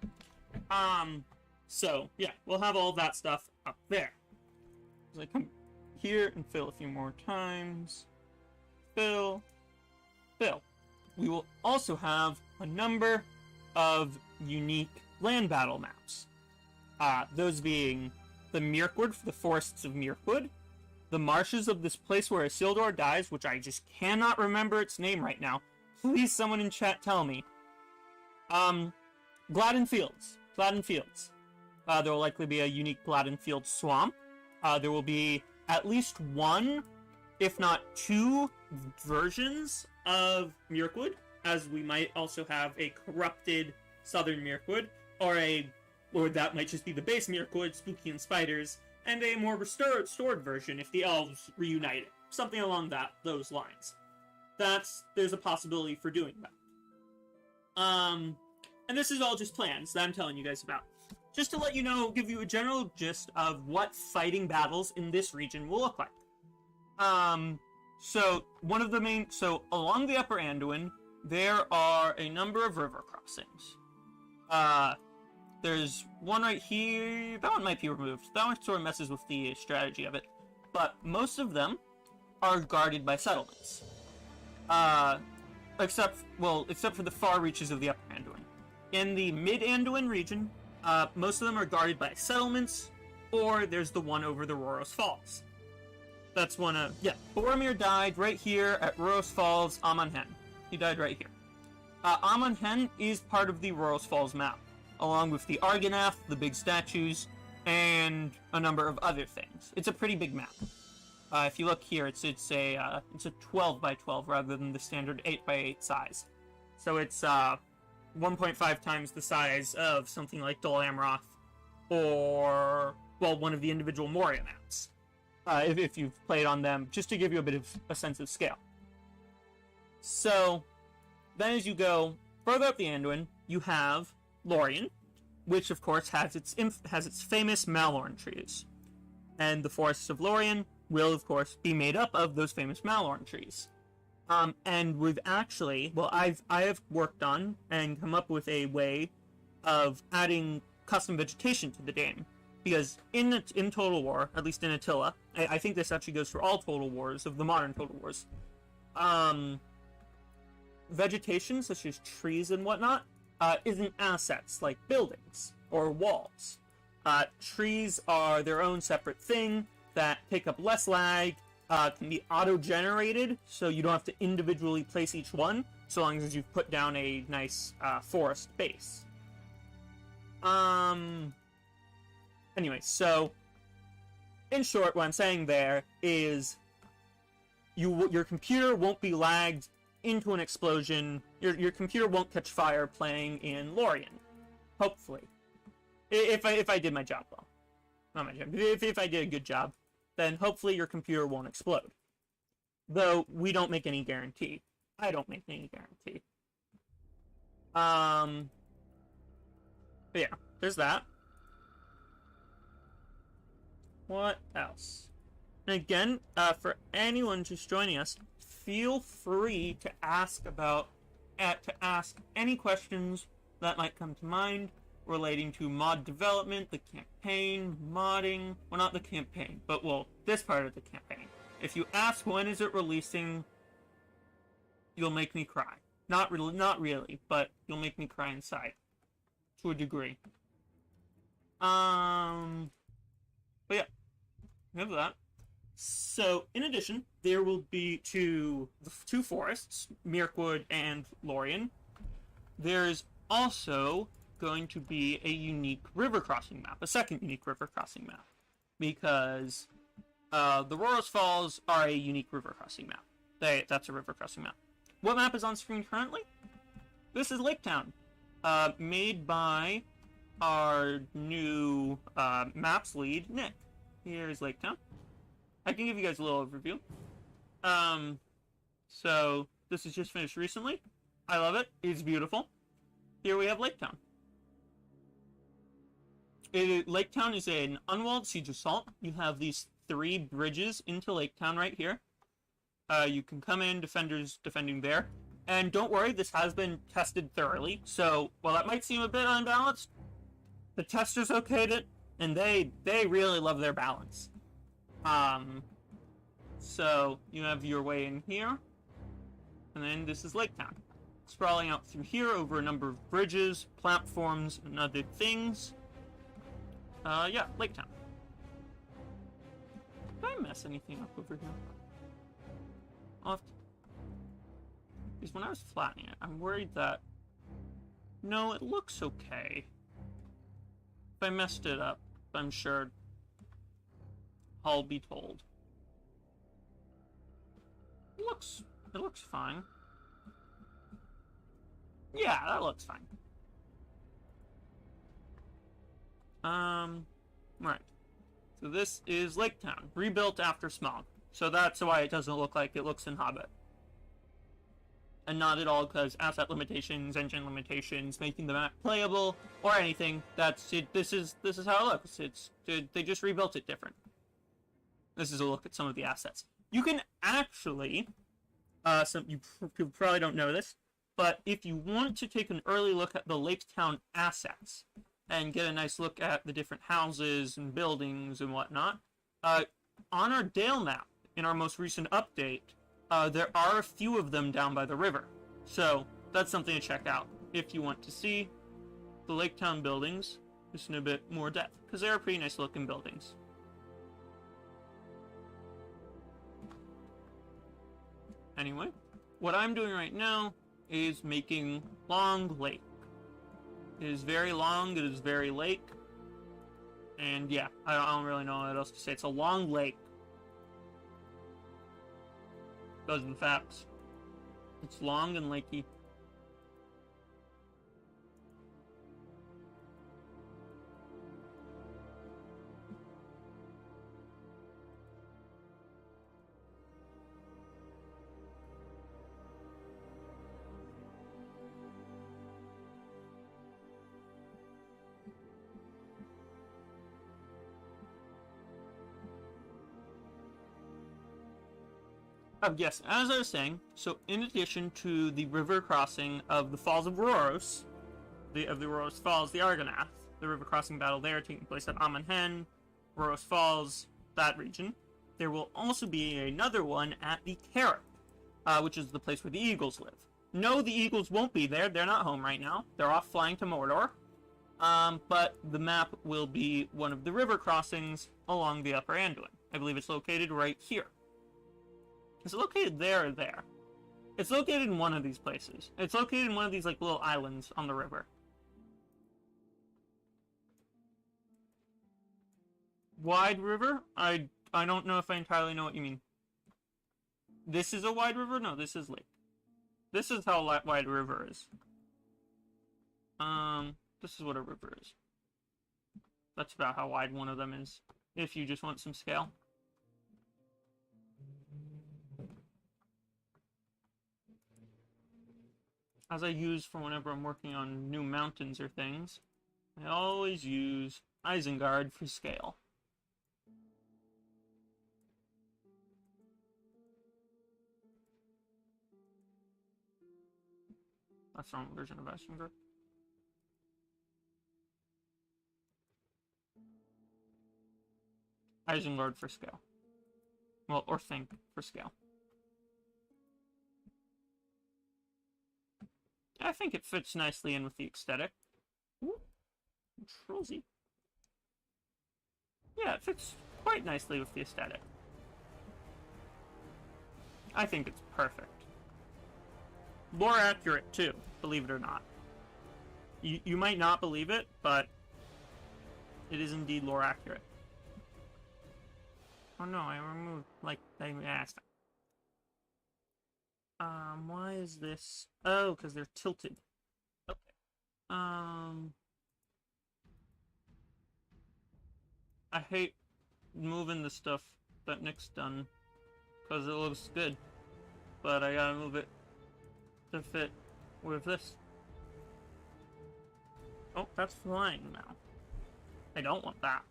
So, yeah, we'll have all that stuff up there. So I come here and fill a few more times. Fill. Fill. We will also have a number of unique land battle maps. Those being the Mirkwood, the forests of Mirkwood, the marshes of this place where Isildur dies, which I just cannot remember its name right now. Please, someone in chat tell me. Gladden Fields. Gladden Fields. There will likely be a unique Gladden Field swamp. There will be at least one, if not two, versions of Mirkwood, as we might also have a corrupted Southern Mirkwood, or that might just be the base Mirkwood, Spooky and Spiders, and a more restored version if the elves reunited. Something along those lines. There's a possibility for doing that. And this is all just plans that I'm telling you guys about. Just to let you know, give you a general gist of what fighting battles in this region will look like. So along the Upper Anduin, there are a number of river crossings. There's one right here. That one might be removed. That one sort of messes with the strategy of it. But most of them are guarded by settlements. Except for the far reaches of the Upper Anduin. In the Mid-Anduin region, most of them are guarded by settlements, or there's the one over the Rhoros Falls. That's one of... Yeah, Boromir died right here at Rhoros Falls, Amonhen. He died right here. Amonhen is part of the Rhoros Falls map, along with the Argonath, the big statues, and a number of other things. It's a pretty big map. If you look here, it's a 12 by 12 rather than the standard 8 by 8 size. So it's 1.5 times the size of something like Dol Amroth, or one of the individual Moria maps. If you've played on them, just to give you a bit of a sense of scale. So then, as you go further up the Anduin, you have Lorien, which of course has its famous Malorn trees, and the forests of Lorien will, of course, be made up of those famous Malorn trees. And we've actually, I have worked on and come up with a way of adding custom vegetation to the game. Because in Total War, at least in Attila, I think this actually goes for all Total Wars of the modern Total Wars, vegetation, such as trees and whatnot, isn't assets like buildings or walls. Trees are their own separate thing that take up less lag, can be auto-generated, so you don't have to individually place each one, so long as you've put down a nice forest base. Anyway, so in short, what I'm saying there is your computer won't be lagged into an explosion. Your computer won't catch fire playing in Lorien. Hopefully. If I did my job well. Not my job. If I did a good job, then hopefully your computer won't explode. Though, we don't make any guarantee. I don't make any guarantee. But yeah, there's that. What else? And again, for anyone just joining us, feel free to ask any questions that might come to mind relating to mod development, the campaign, modding. Well, not the campaign, but this part of the campaign. If you ask when is it releasing, you'll make me cry. Not really, but you'll make me cry inside, to a degree. But yeah, we have that. So, in addition, there will be two forests, Mirkwood and Lorien. There's also going to be a unique river crossing map, a second unique river crossing map, because the Rhoros Falls are a unique river crossing map. That's a river crossing map. What map is on screen currently? This is Laketown, made by our new maps lead, Nick. Here's Laketown. I can give you guys a little overview. So this is just finished recently. I love it. It's beautiful. Here we have Laketown. Laketown is an unwalled siege assault. You have these 3 bridges into Laketown right here. You can come in, defenders defending there. And don't worry, this has been tested thoroughly. So while that might seem a bit unbalanced, the testers okayed it, and they really love their balance. So you have your way in here, and then this is Laketown. Sprawling out through here over a number of bridges, platforms, and other things. Yeah, Laketown. Did I mess anything up over here? Because when I was flattening it, I'm worried that... No, it looks okay. If I messed it up, I'm sure I'll be told. It looks fine. Yeah, that looks fine. Right. So this is Laketown, rebuilt after smog. So that's why it doesn't look like it looks in Hobbit. And not at all because asset limitations, engine limitations, making the map playable, or anything. That's it. This is how it looks. They just rebuilt it different. This is a look at some of the assets. You can actually, you probably don't know this, but if you want to take an early look at the Laketown assets and get a nice look at the different houses and buildings and whatnot, on our Dale map in our most recent update, there are a few of them down by the river. So that's something to check out if you want to see the Laketown buildings just in a bit more depth, because they're pretty nice looking buildings. Anyway, what I'm doing right now is making Long Lake. It is very long, it is very lake, and yeah, I don't really know what else to say. It's a long lake. Those are the facts. It's long and lakey. Yes, as I was saying, so in addition to the river crossing of the Falls of Rhoros, the Rhoros Falls, the Argonath, the river crossing battle there taking place at Amonhen, Rhoros Falls, that region, there will also be another one at the Carib, which is the place where the Eagles live. No, the Eagles won't be there. They're not home right now. They're off flying to Mordor. But the map will be one of the river crossings along the Upper Anduin. I believe it's located right here. Is it located there or there? It's located in one of these places. It's located in one of these like little islands on the river. Wide river? I don't know if I entirely know what you mean. This is a wide river? No, this is lake. This is how wide a river is. This is what a river is. That's about how wide one of them is, if you just want some scale. As I use for whenever I'm working on new mountains or things, I always use Isengard for scale. That's the wrong version of Isengard. Isengard for scale. Well, or think for scale. I think it fits nicely in with the aesthetic. Ooh, Trollsy. Yeah, it fits quite nicely with the aesthetic. I think it's perfect. Lore accurate, too, believe it or not. You might not believe it, but it is indeed lore accurate. Oh no, I removed, like, I asked. Why is this? Oh, because they're tilted. Okay. I hate moving the stuff that Nick's done, because it looks good. But I gotta move it to fit with this. Oh, that's flying now. I don't want that.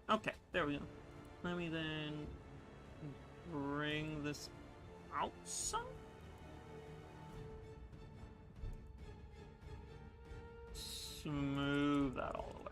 Okay, there we go. Let me then bring this out some. Smooth that all the way.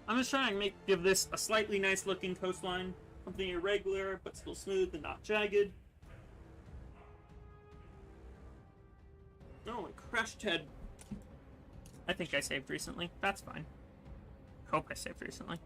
I'm just trying to give this a slightly nice looking coastline. Something irregular, but still smooth and not jagged. Oh, a crashed head. I think I saved recently. That's fine. Hope I saved recently.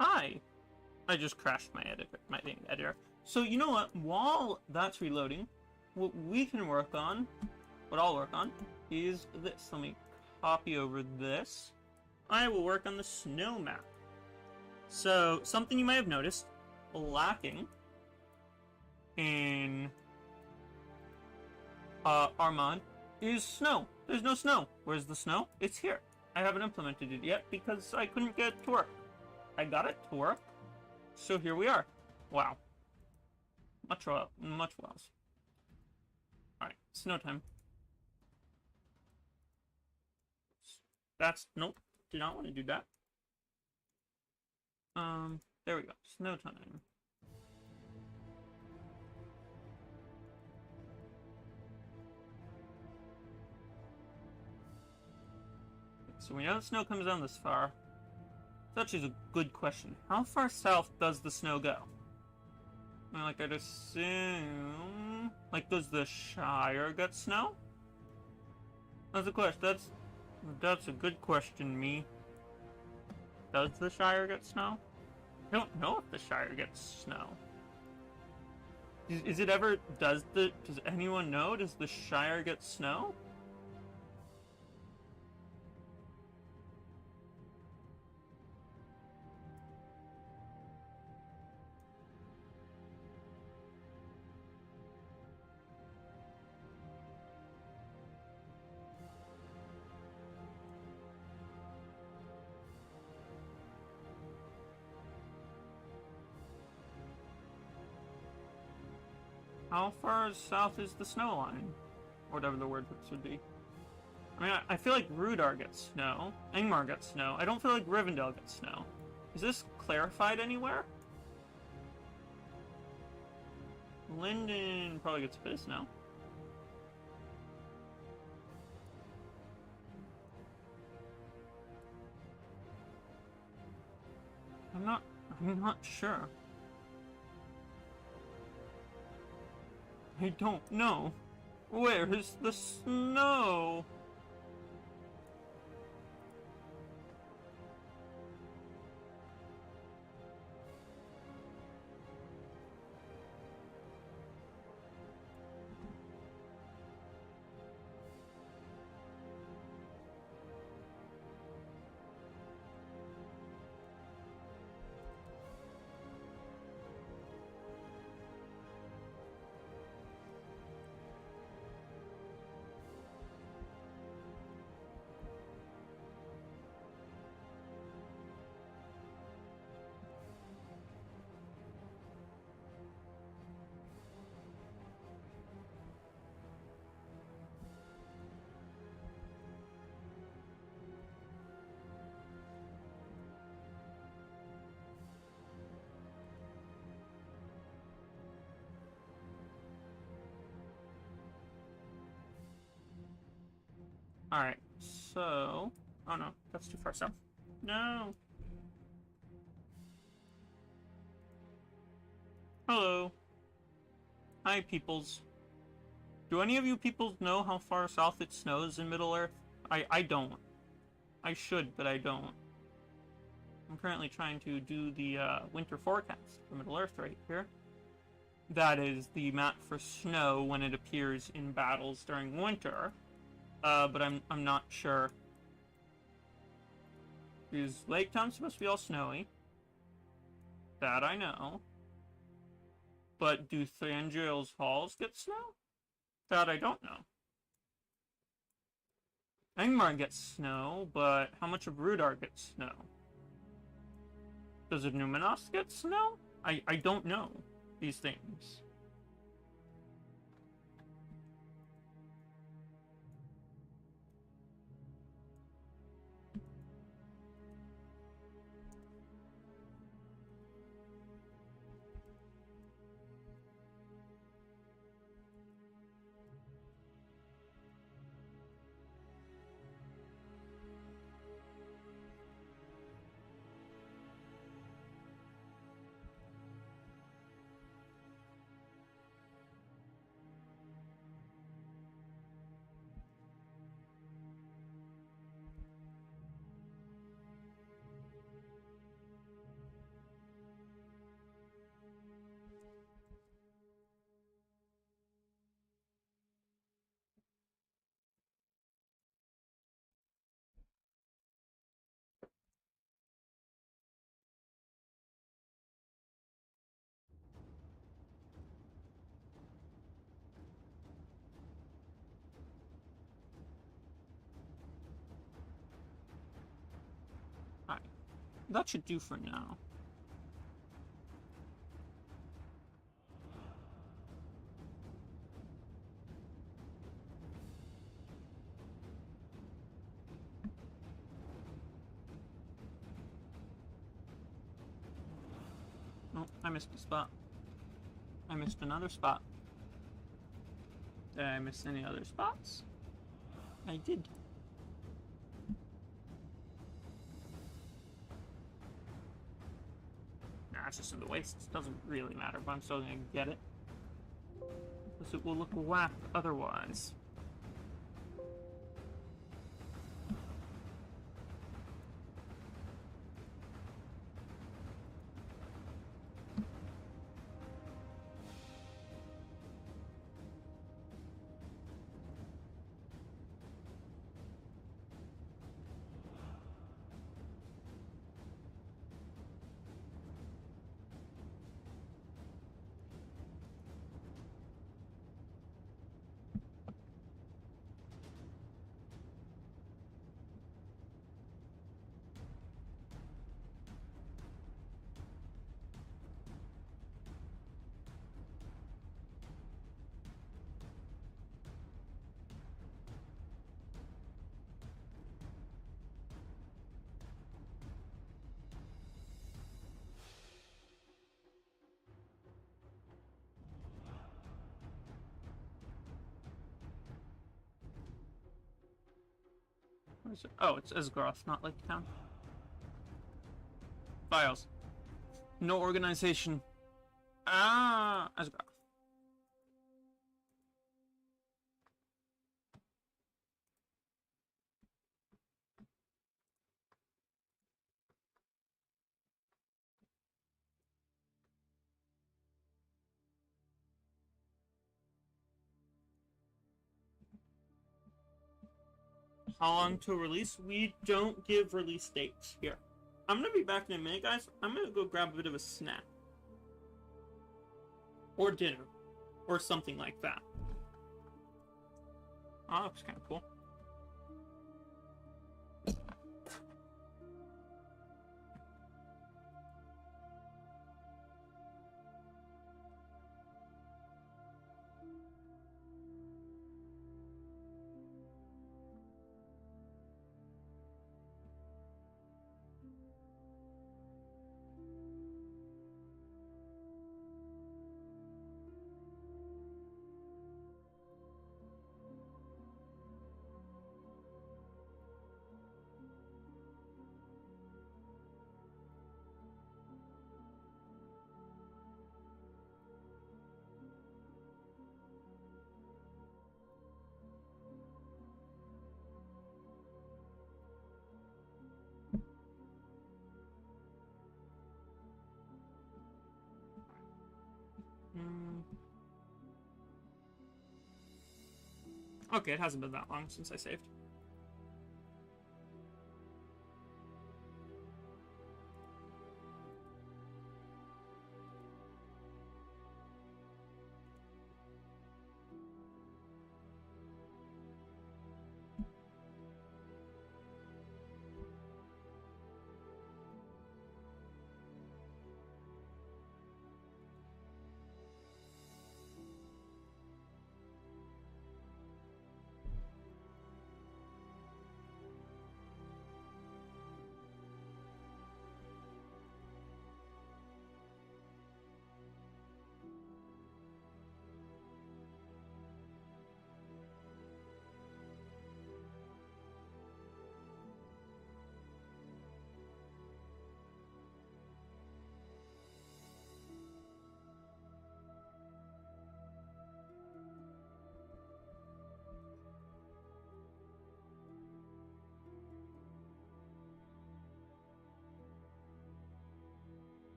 Hi! I just crashed my editor. So you know what? While that's reloading, what we can work on, what I'll work on, is this. Let me copy over this. I will work on the snow map. So, something you might have noticed, lacking in our mod, is snow. There's no snow. Where's the snow? It's here. I haven't implemented it yet because I couldn't get it to work. I got it to work, so here we are. Wow. Much wells. Alright, snow time. Nope, did not want to do that. There we go, snow time. So we know the snow comes down this far. Such is a good question. How far south does the snow go? I mean, like, I'd assume... Like, does the Shire get snow? That's a question. That's a good question, me. Does the Shire get snow? I don't know if the Shire gets snow. Is it ever... Does anyone know? Does the Shire get snow? How far south is the snow line? Whatever the word would be. I mean, I feel like Rudar gets snow. Angmar gets snow. I don't feel like Rivendell gets snow. Is this clarified anywhere? Linden probably gets a bit of snow. I'm not sure. I don't know. Where is the snow? Alright, so... Oh no, that's too far south. No! Hello. Hi, peoples. Do any of you peoples know how far south it snows in Middle-earth? I don't. I should, but I don't. I'm currently trying to do the winter forecast for Middle Earth right here. That is the map for snow when it appears in battles during winter. But I'm not sure. Is Laketown supposed to be all snowy? That I know. But do Thranduil's halls get snow? That I don't know. Angmar gets snow, but how much of Rudar gets snow? Does Numenos get snow? I don't know these things. Alright. That should do for now. Oh, I missed a spot. I missed another spot. Did I miss any other spots? I did. Nah, it's just in the wastes. Doesn't really matter, but I'm still gonna get it. Because it will look whack otherwise. Where is it? Oh, it's Esgaroth, not Laketown. Files. No organization. Ah, Esgaroth. How long to release? We don't give release dates here. I'm gonna be back in a minute, guys. I'm gonna go grab a bit of a snack. Or dinner. Or something like that. Oh, that looks kind of cool. Okay, it hasn't been that long since I saved.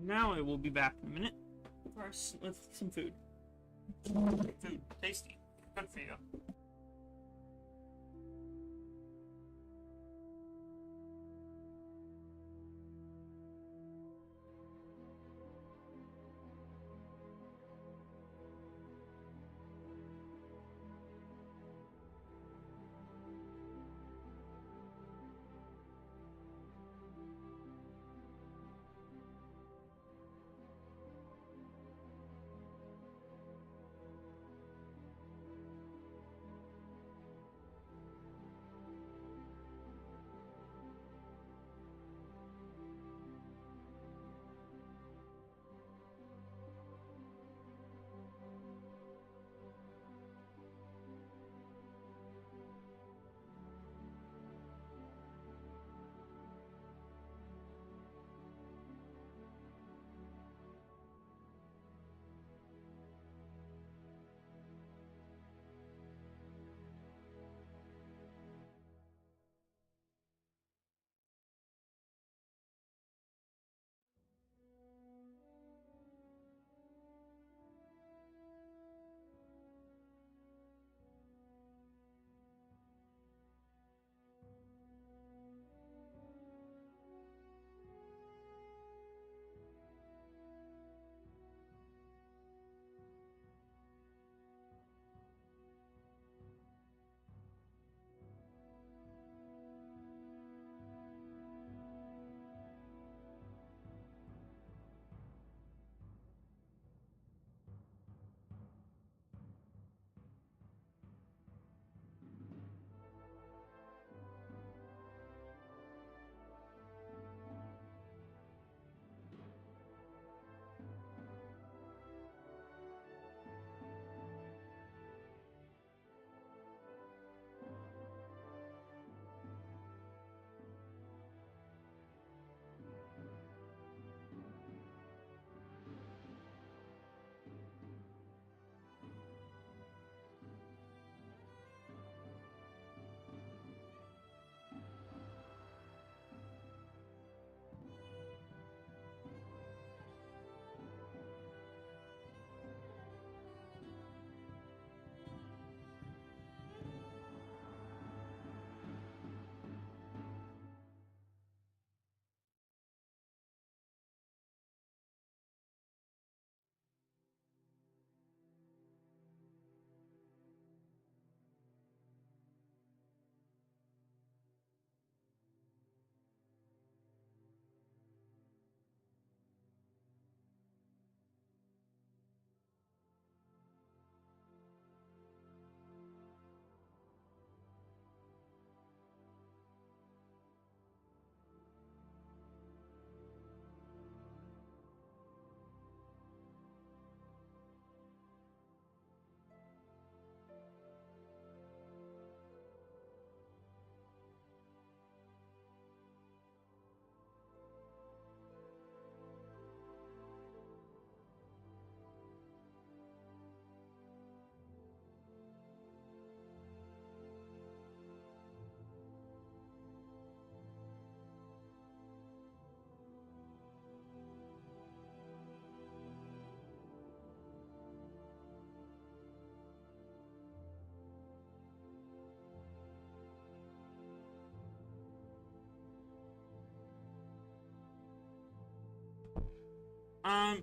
Now I will be back in a minute with some food. Food, tasty, good for you.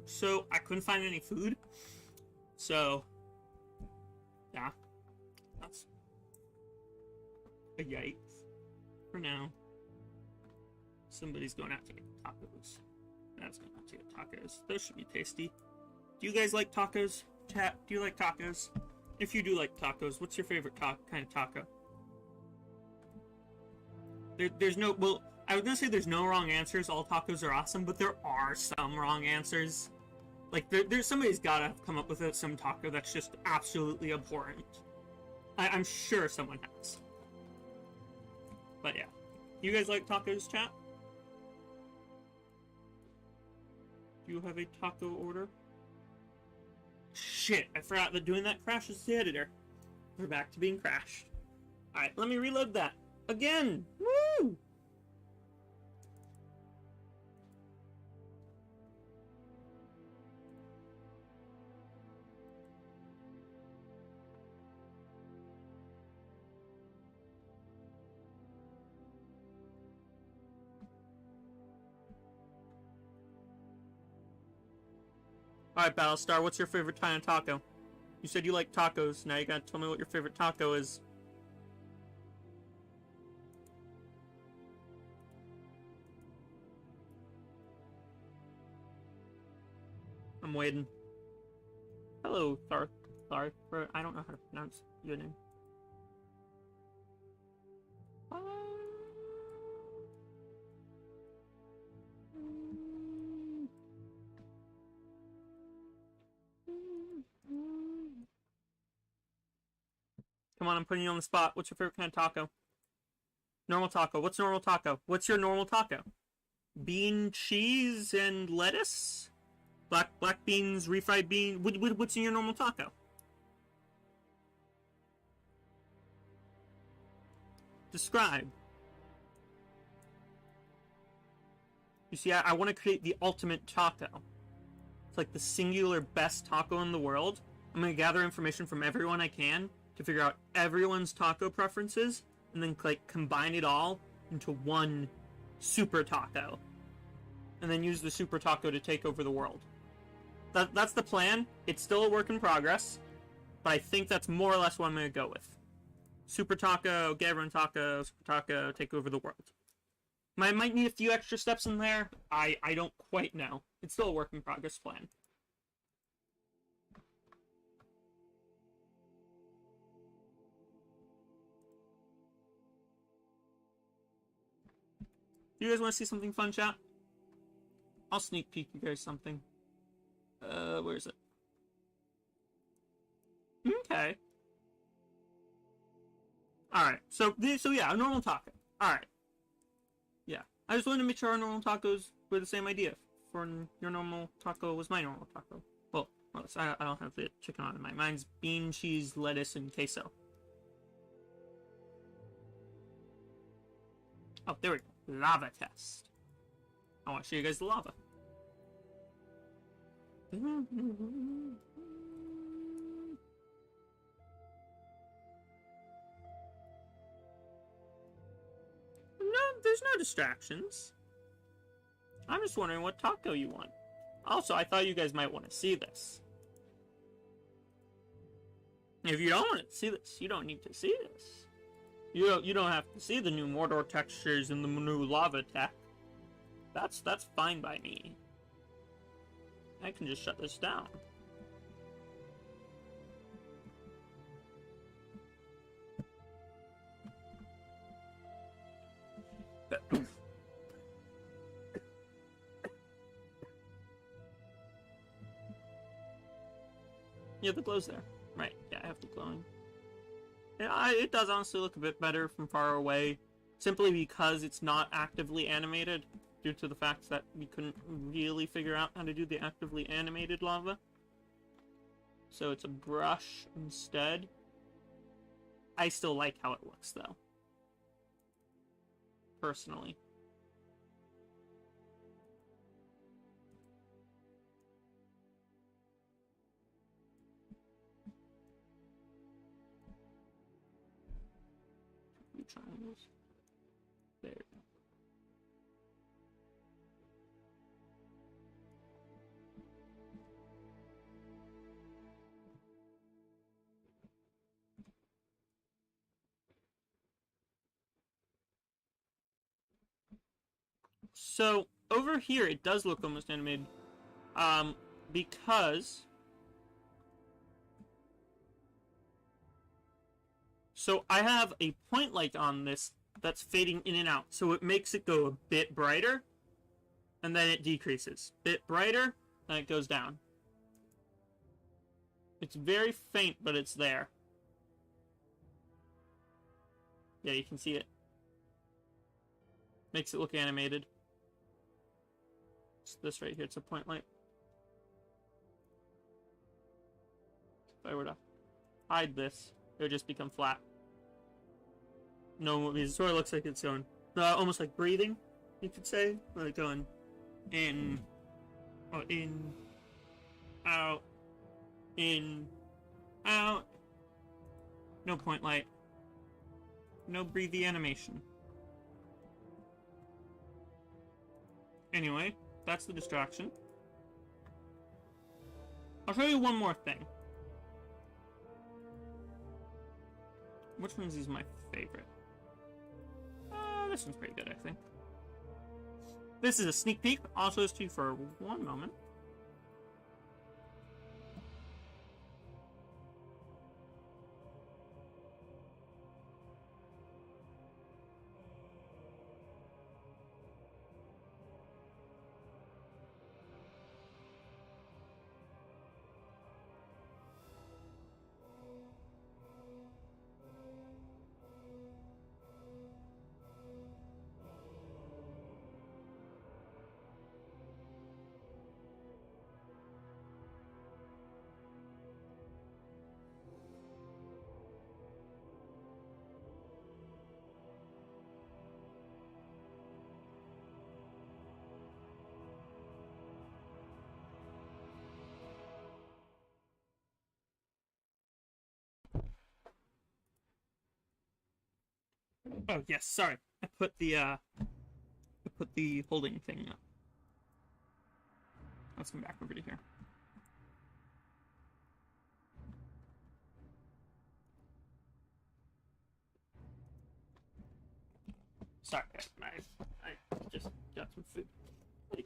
So I couldn't find any food. So, yeah, that's a yikes for now. Somebody's going out to get tacos. That's going out to get tacos. Those should be tasty. Do you guys like tacos? Chat, do you like tacos? If you do like tacos, what's your favorite kind of taco? There's no, well, I was gonna say there's no wrong answers. All tacos are awesome, but there are some wrong answers. Like, there's somebody's gotta come up with some taco that's just absolutely abhorrent. I'm sure someone has. But yeah. You guys like tacos, chat? Do you have a taco order? Shit, I forgot that doing that crashes the editor. We're back to being crashed. Alright, let me reload that. Again! Woo! Alright, Battlestar, what's your favorite kind of taco? You said you like tacos, now you gotta tell me what your favorite taco is. I'm waiting. Hello, Thar. I don't know how to pronounce your name. Come on, I'm putting you on the spot. What's your favorite kind of taco? Normal taco. What's normal taco? What's your normal taco? Bean, cheese, and lettuce? Black beans, refried bean. What's in your normal taco? Describe. You see, I want to create the ultimate taco. It's like the singular best taco in the world. I'm going to gather information from everyone I can to figure out everyone's taco preferences and then like combine it all into one super taco. And then use the super taco to take over the world. That's the plan. It's still a work in progress, but I think that's more or less what I'm going to go with. Super taco, get everyone taco, super taco, take over the world. I might need a few extra steps in there. I don't quite know. It's still a work in progress plan. You guys want to see something fun, chat? I'll sneak peek you guys something. Where is it? Okay. Alright, so yeah, a normal taco. Alright. Yeah. I just wanted to make sure our normal tacos were the same idea. For your normal taco was my normal taco. Well, I don't have the chicken on mine. Mine's bean, cheese, lettuce, and queso. Oh, there we go. Lava test. I want to show you guys the lava. No, there's no distractions. I'm just wondering what taco you want. Also, I thought you guys might want to see this. If you don't want to see this, you don't need to see this. You don't have to see the new Mordor textures and the new lava tech. That's fine by me. I can just shut this down. Yeah, the glow's there. Right, yeah, I have the glowing. Yeah, it does honestly look a bit better from far away, simply because it's not actively animated, due to the fact that we couldn't really figure out how to do the actively animated lava. So it's a brush instead. I still like how it looks, though. Personally. Triangles. There. So over here, it does look almost animated, because. So I have a point light on this that's fading in and out, so it makes it go a bit brighter, and then it decreases. Bit brighter, then it goes down. It's very faint, but it's there. Yeah, you can see it. Makes it look animated. It's this right here, it's a point light. If I were to hide this, it would just become flat. No, it sort of looks like it's going, almost like breathing, you could say. Like going in, out, in, out. No point light. No breathy animation. Anyway, that's the distraction. I'll show you one more thing. Which one is my favorite? This one's pretty good, I think. This is a sneak peek. I'll show this to you for one moment. Oh yes, sorry. I put the holding thing up. Let's come back over to here. Sorry, I just got some food. I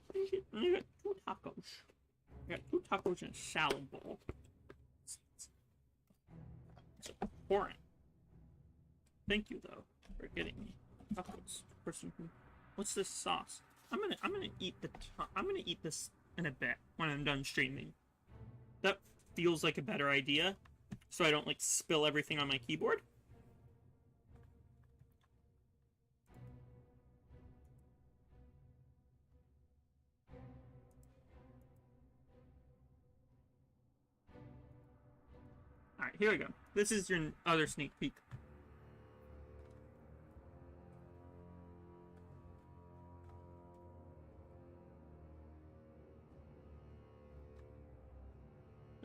got 2 tacos. I got 2 tacos in a salad bowl. It's abhorrent. Thank you though for getting me tacos. Person who, what's this sauce? I'm gonna eat this in a bit when I'm done streaming. That feels like a better idea, so I don't like spill everything on my keyboard. Alright, here we go. This is your other sneak peek.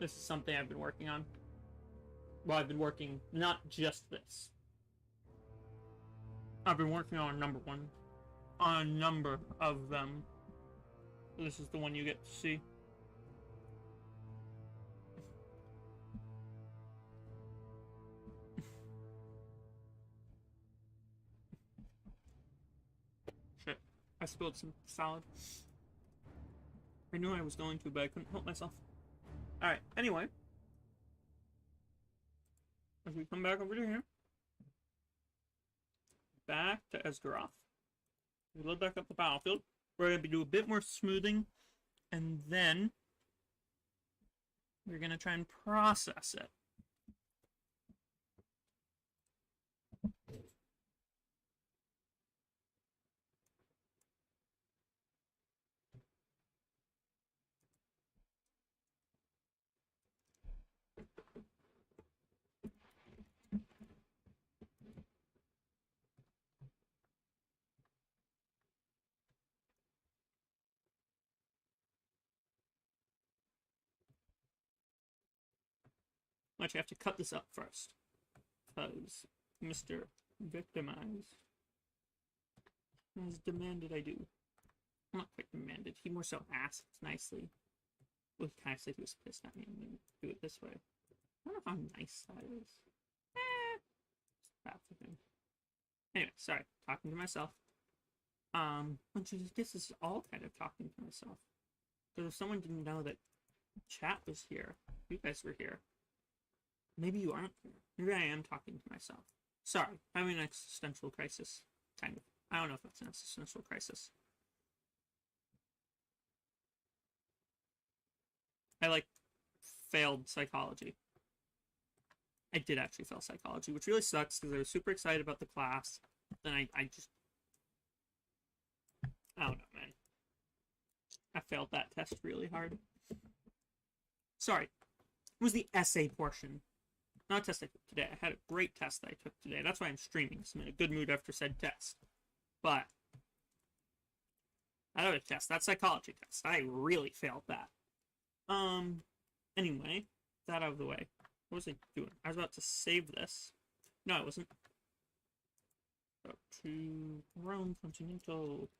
This is something I've been working on. Well, I've been working, not just this. I've been working on a number of them. This is the one you get to see. Shit, I spilled some salad. I knew I was going to, but I couldn't help myself. Alright, anyway. As we come back over to here. Back to Esgaroth. We load back up the battlefield. We're going to do a bit more smoothing. And then we're going to try and process it. Actually, I have to cut this up first. Because Mr. Victimize has demanded I do. Not quite demanded. He more so asked nicely. Well, he kind of said he was pissed at me and then do it this way. I don't know how nice that is. It's bad for him. Anyway, sorry. Talking to myself. Which I guess this is all kind of talking to myself. Because if someone didn't know that chat was here, you guys were here. Maybe you aren't here. Maybe I am talking to myself. Sorry, having an existential crisis. Kind of. I don't know if that's an existential crisis. I failed psychology. I did actually fail psychology, which really sucks because I was super excited about the class. Then I just, I don't know, man. I failed that test really hard. Sorry. It was the essay portion. Not a test I took today. I had a great test that I took today. That's why I'm streaming, because I'm in a good mood after said test. But that other test, that psychology test, I really failed that. Anyway, that out of the way. What was I doing? I was about to save this. No, I wasn't. Go to Rome Continental.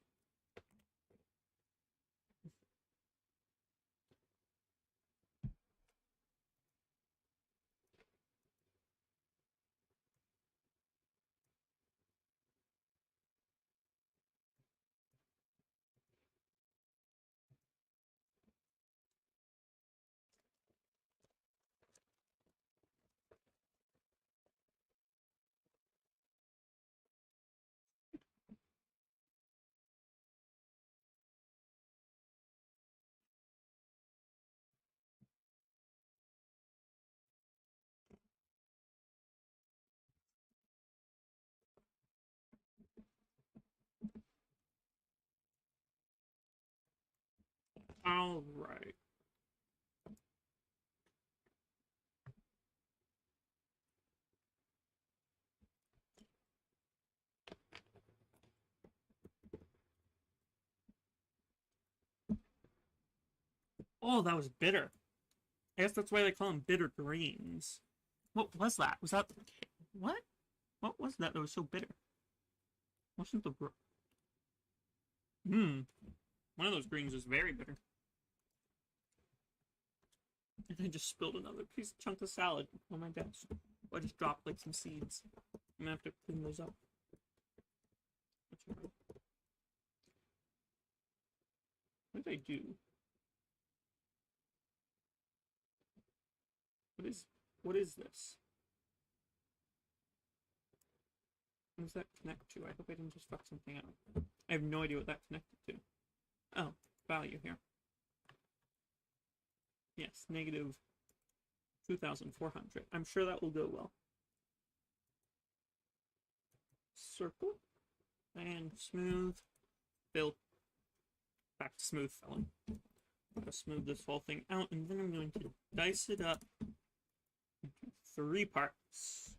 All right. Oh, that was bitter. I guess that's why they call them bitter greens. What was that? Was that what? What was that was so bitter? Wasn't the one of those greens was very bitter. And I just spilled another chunk of salad on my desk. I just dropped like some seeds. I'm gonna have to clean those up. What did I do? What is this? What does that connect to? I hope I didn't just fuck something up. I have no idea what that connected to. Oh, value here. Yes, negative 2,400. I'm sure that will go well. Circle. And smooth. Fill. Back to smooth filling. I'm going to smooth this whole thing out, and then I'm going to dice it up into 3 parts.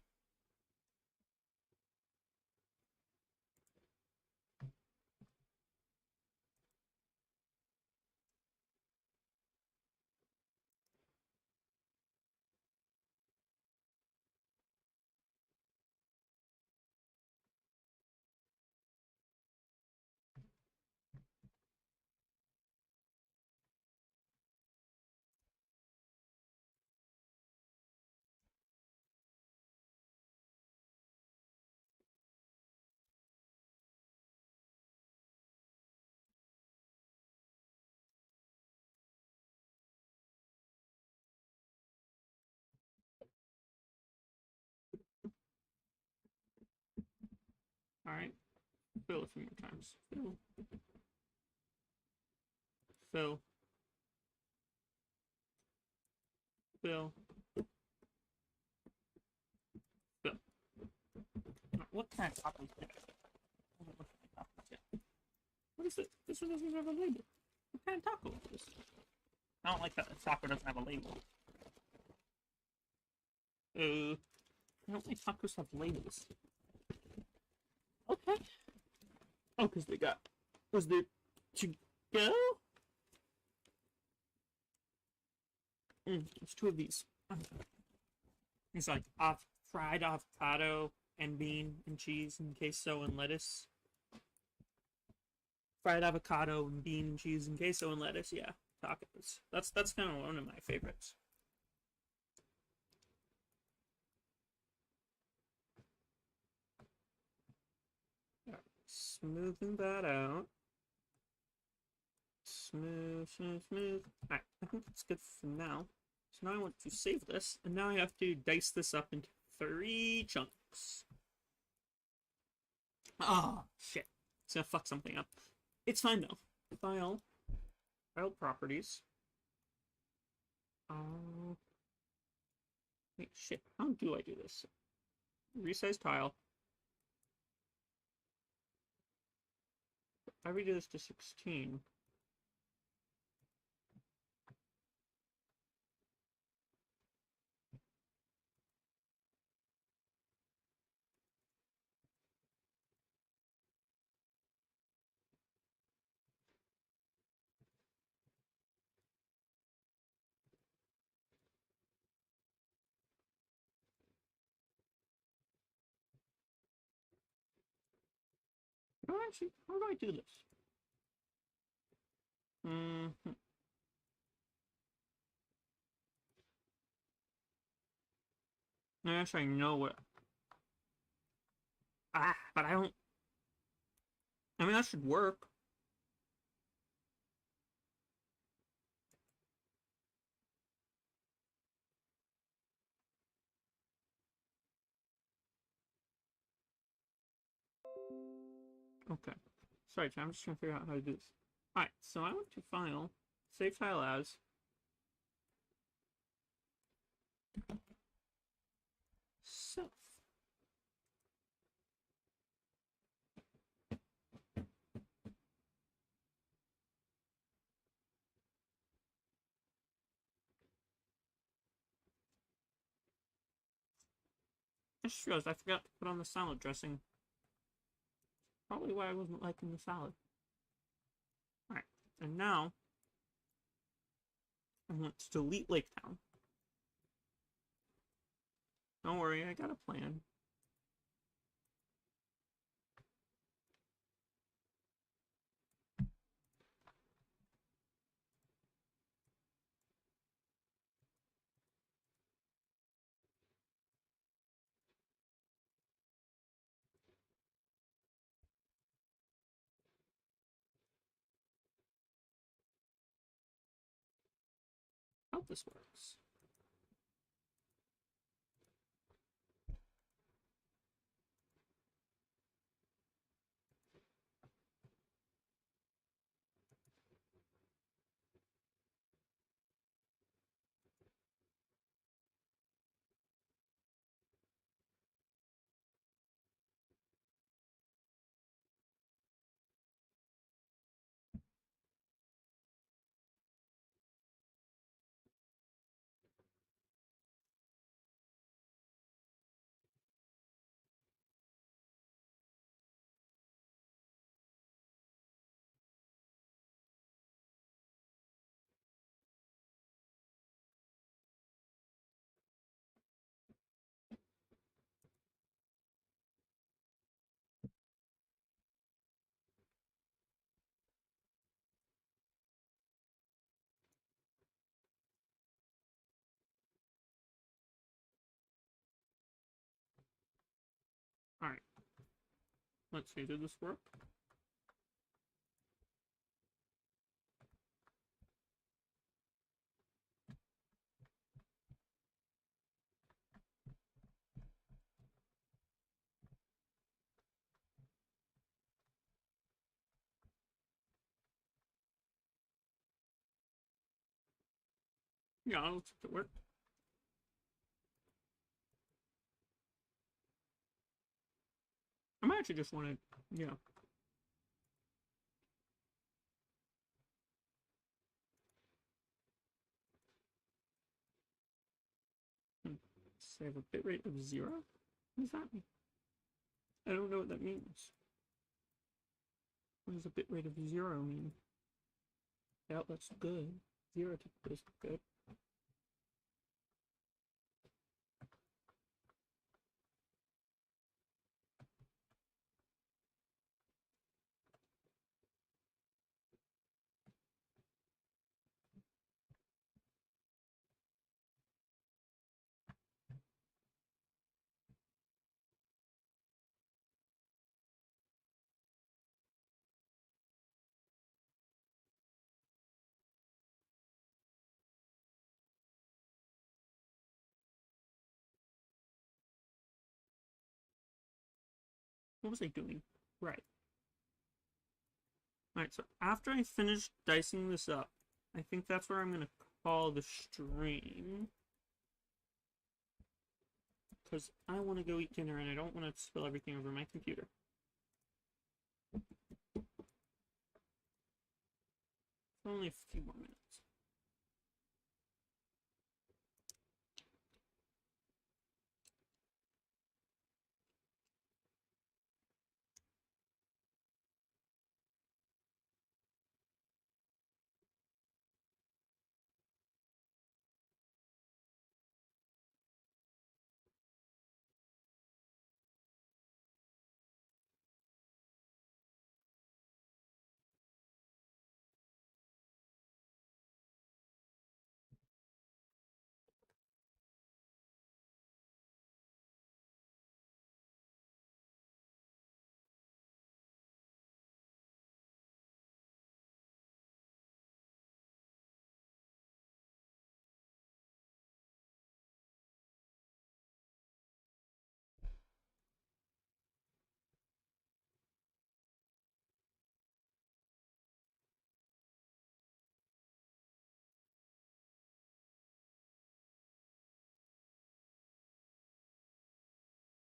Alright. Fill a few more times. Fill. Fill. Fill. Fill. What kind of tacos did What is it? This one doesn't have a label. What kind of taco is this? I don't like that the taco doesn't have a label. I don't like tacos have labels. Okay. Oh, because they got... Was there to go? There's 2 of these. It's like fried avocado and bean and cheese and queso and lettuce. Fried avocado and bean and cheese and queso and lettuce, yeah. Tacos. That's kind of one of my favorites. Smoothing that out. Smooth, smooth, smooth. Alright, I think it's good for now. So now I want to save this, and now I have to dice this up into 3 chunks. Oh, shit. It's gonna fuck something up. It's fine though. File properties. Wait, shit. How do I do this? Resize tile. If I redo this to 16. No, actually, how do I do this? Actually, I know what. But I don't. I mean, that should work. Okay. Sorry, I'm just trying to figure out how to do this. Alright, so I went to File, Save File As. Self. I just realized I forgot to put on the salad dressing. Probably why I wasn't liking the salad. Alright, and now I want to delete Laketown. Don't worry, I got a plan. Hope this works. Alright. Let's see, did this work? Yeah, it looks like it worked. I might actually just want to, yeah. Save a bitrate of 0? What does that mean? I don't know what that means. What does a bitrate of 0 mean? Yeah, that's good. 0 typically is good. What was I doing? Right. Alright, so after I finish dicing this up, I think that's where I'm going to call the stream. Because I want to go eat dinner and I don't want to spill everything over my computer. Only a few more minutes.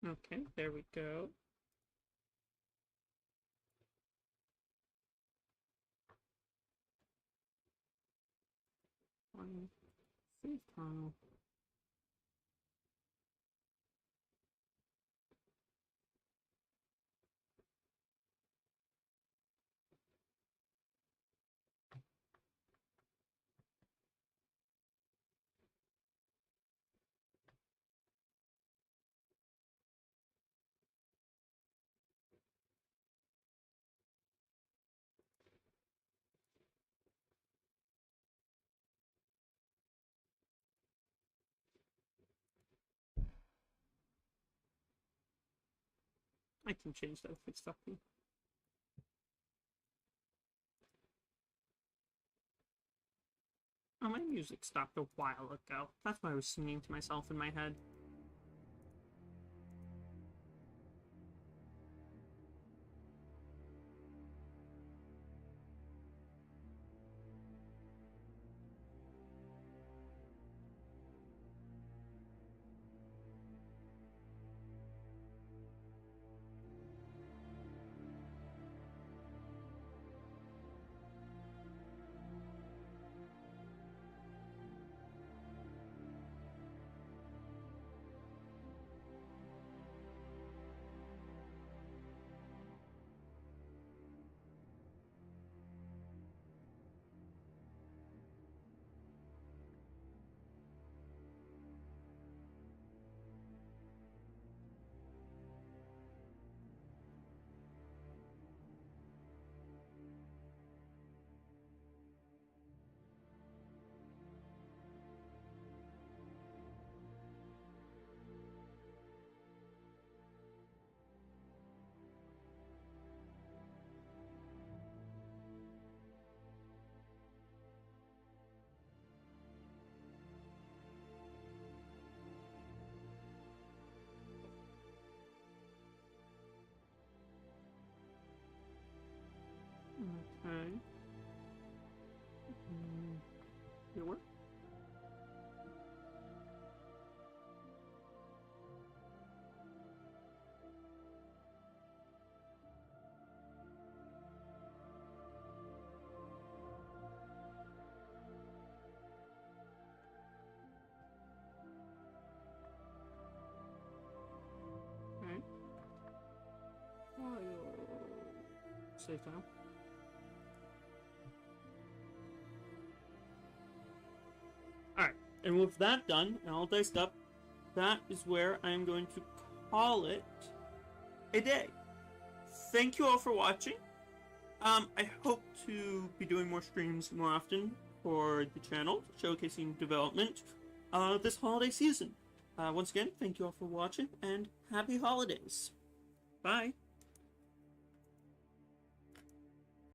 Okay, there we go. One save tile. I can change that if it's stuffy. Oh, my music stopped a while ago. That's why I was singing to myself in my head. Okay. It work? Okay. Save file. Alright, and with that done, and all diced up, that is where I am going to call it a day. Thank you all for watching. I hope to be doing more streams more often for the channel, showcasing development this holiday season. Once again, thank you all for watching, and happy holidays. Bye.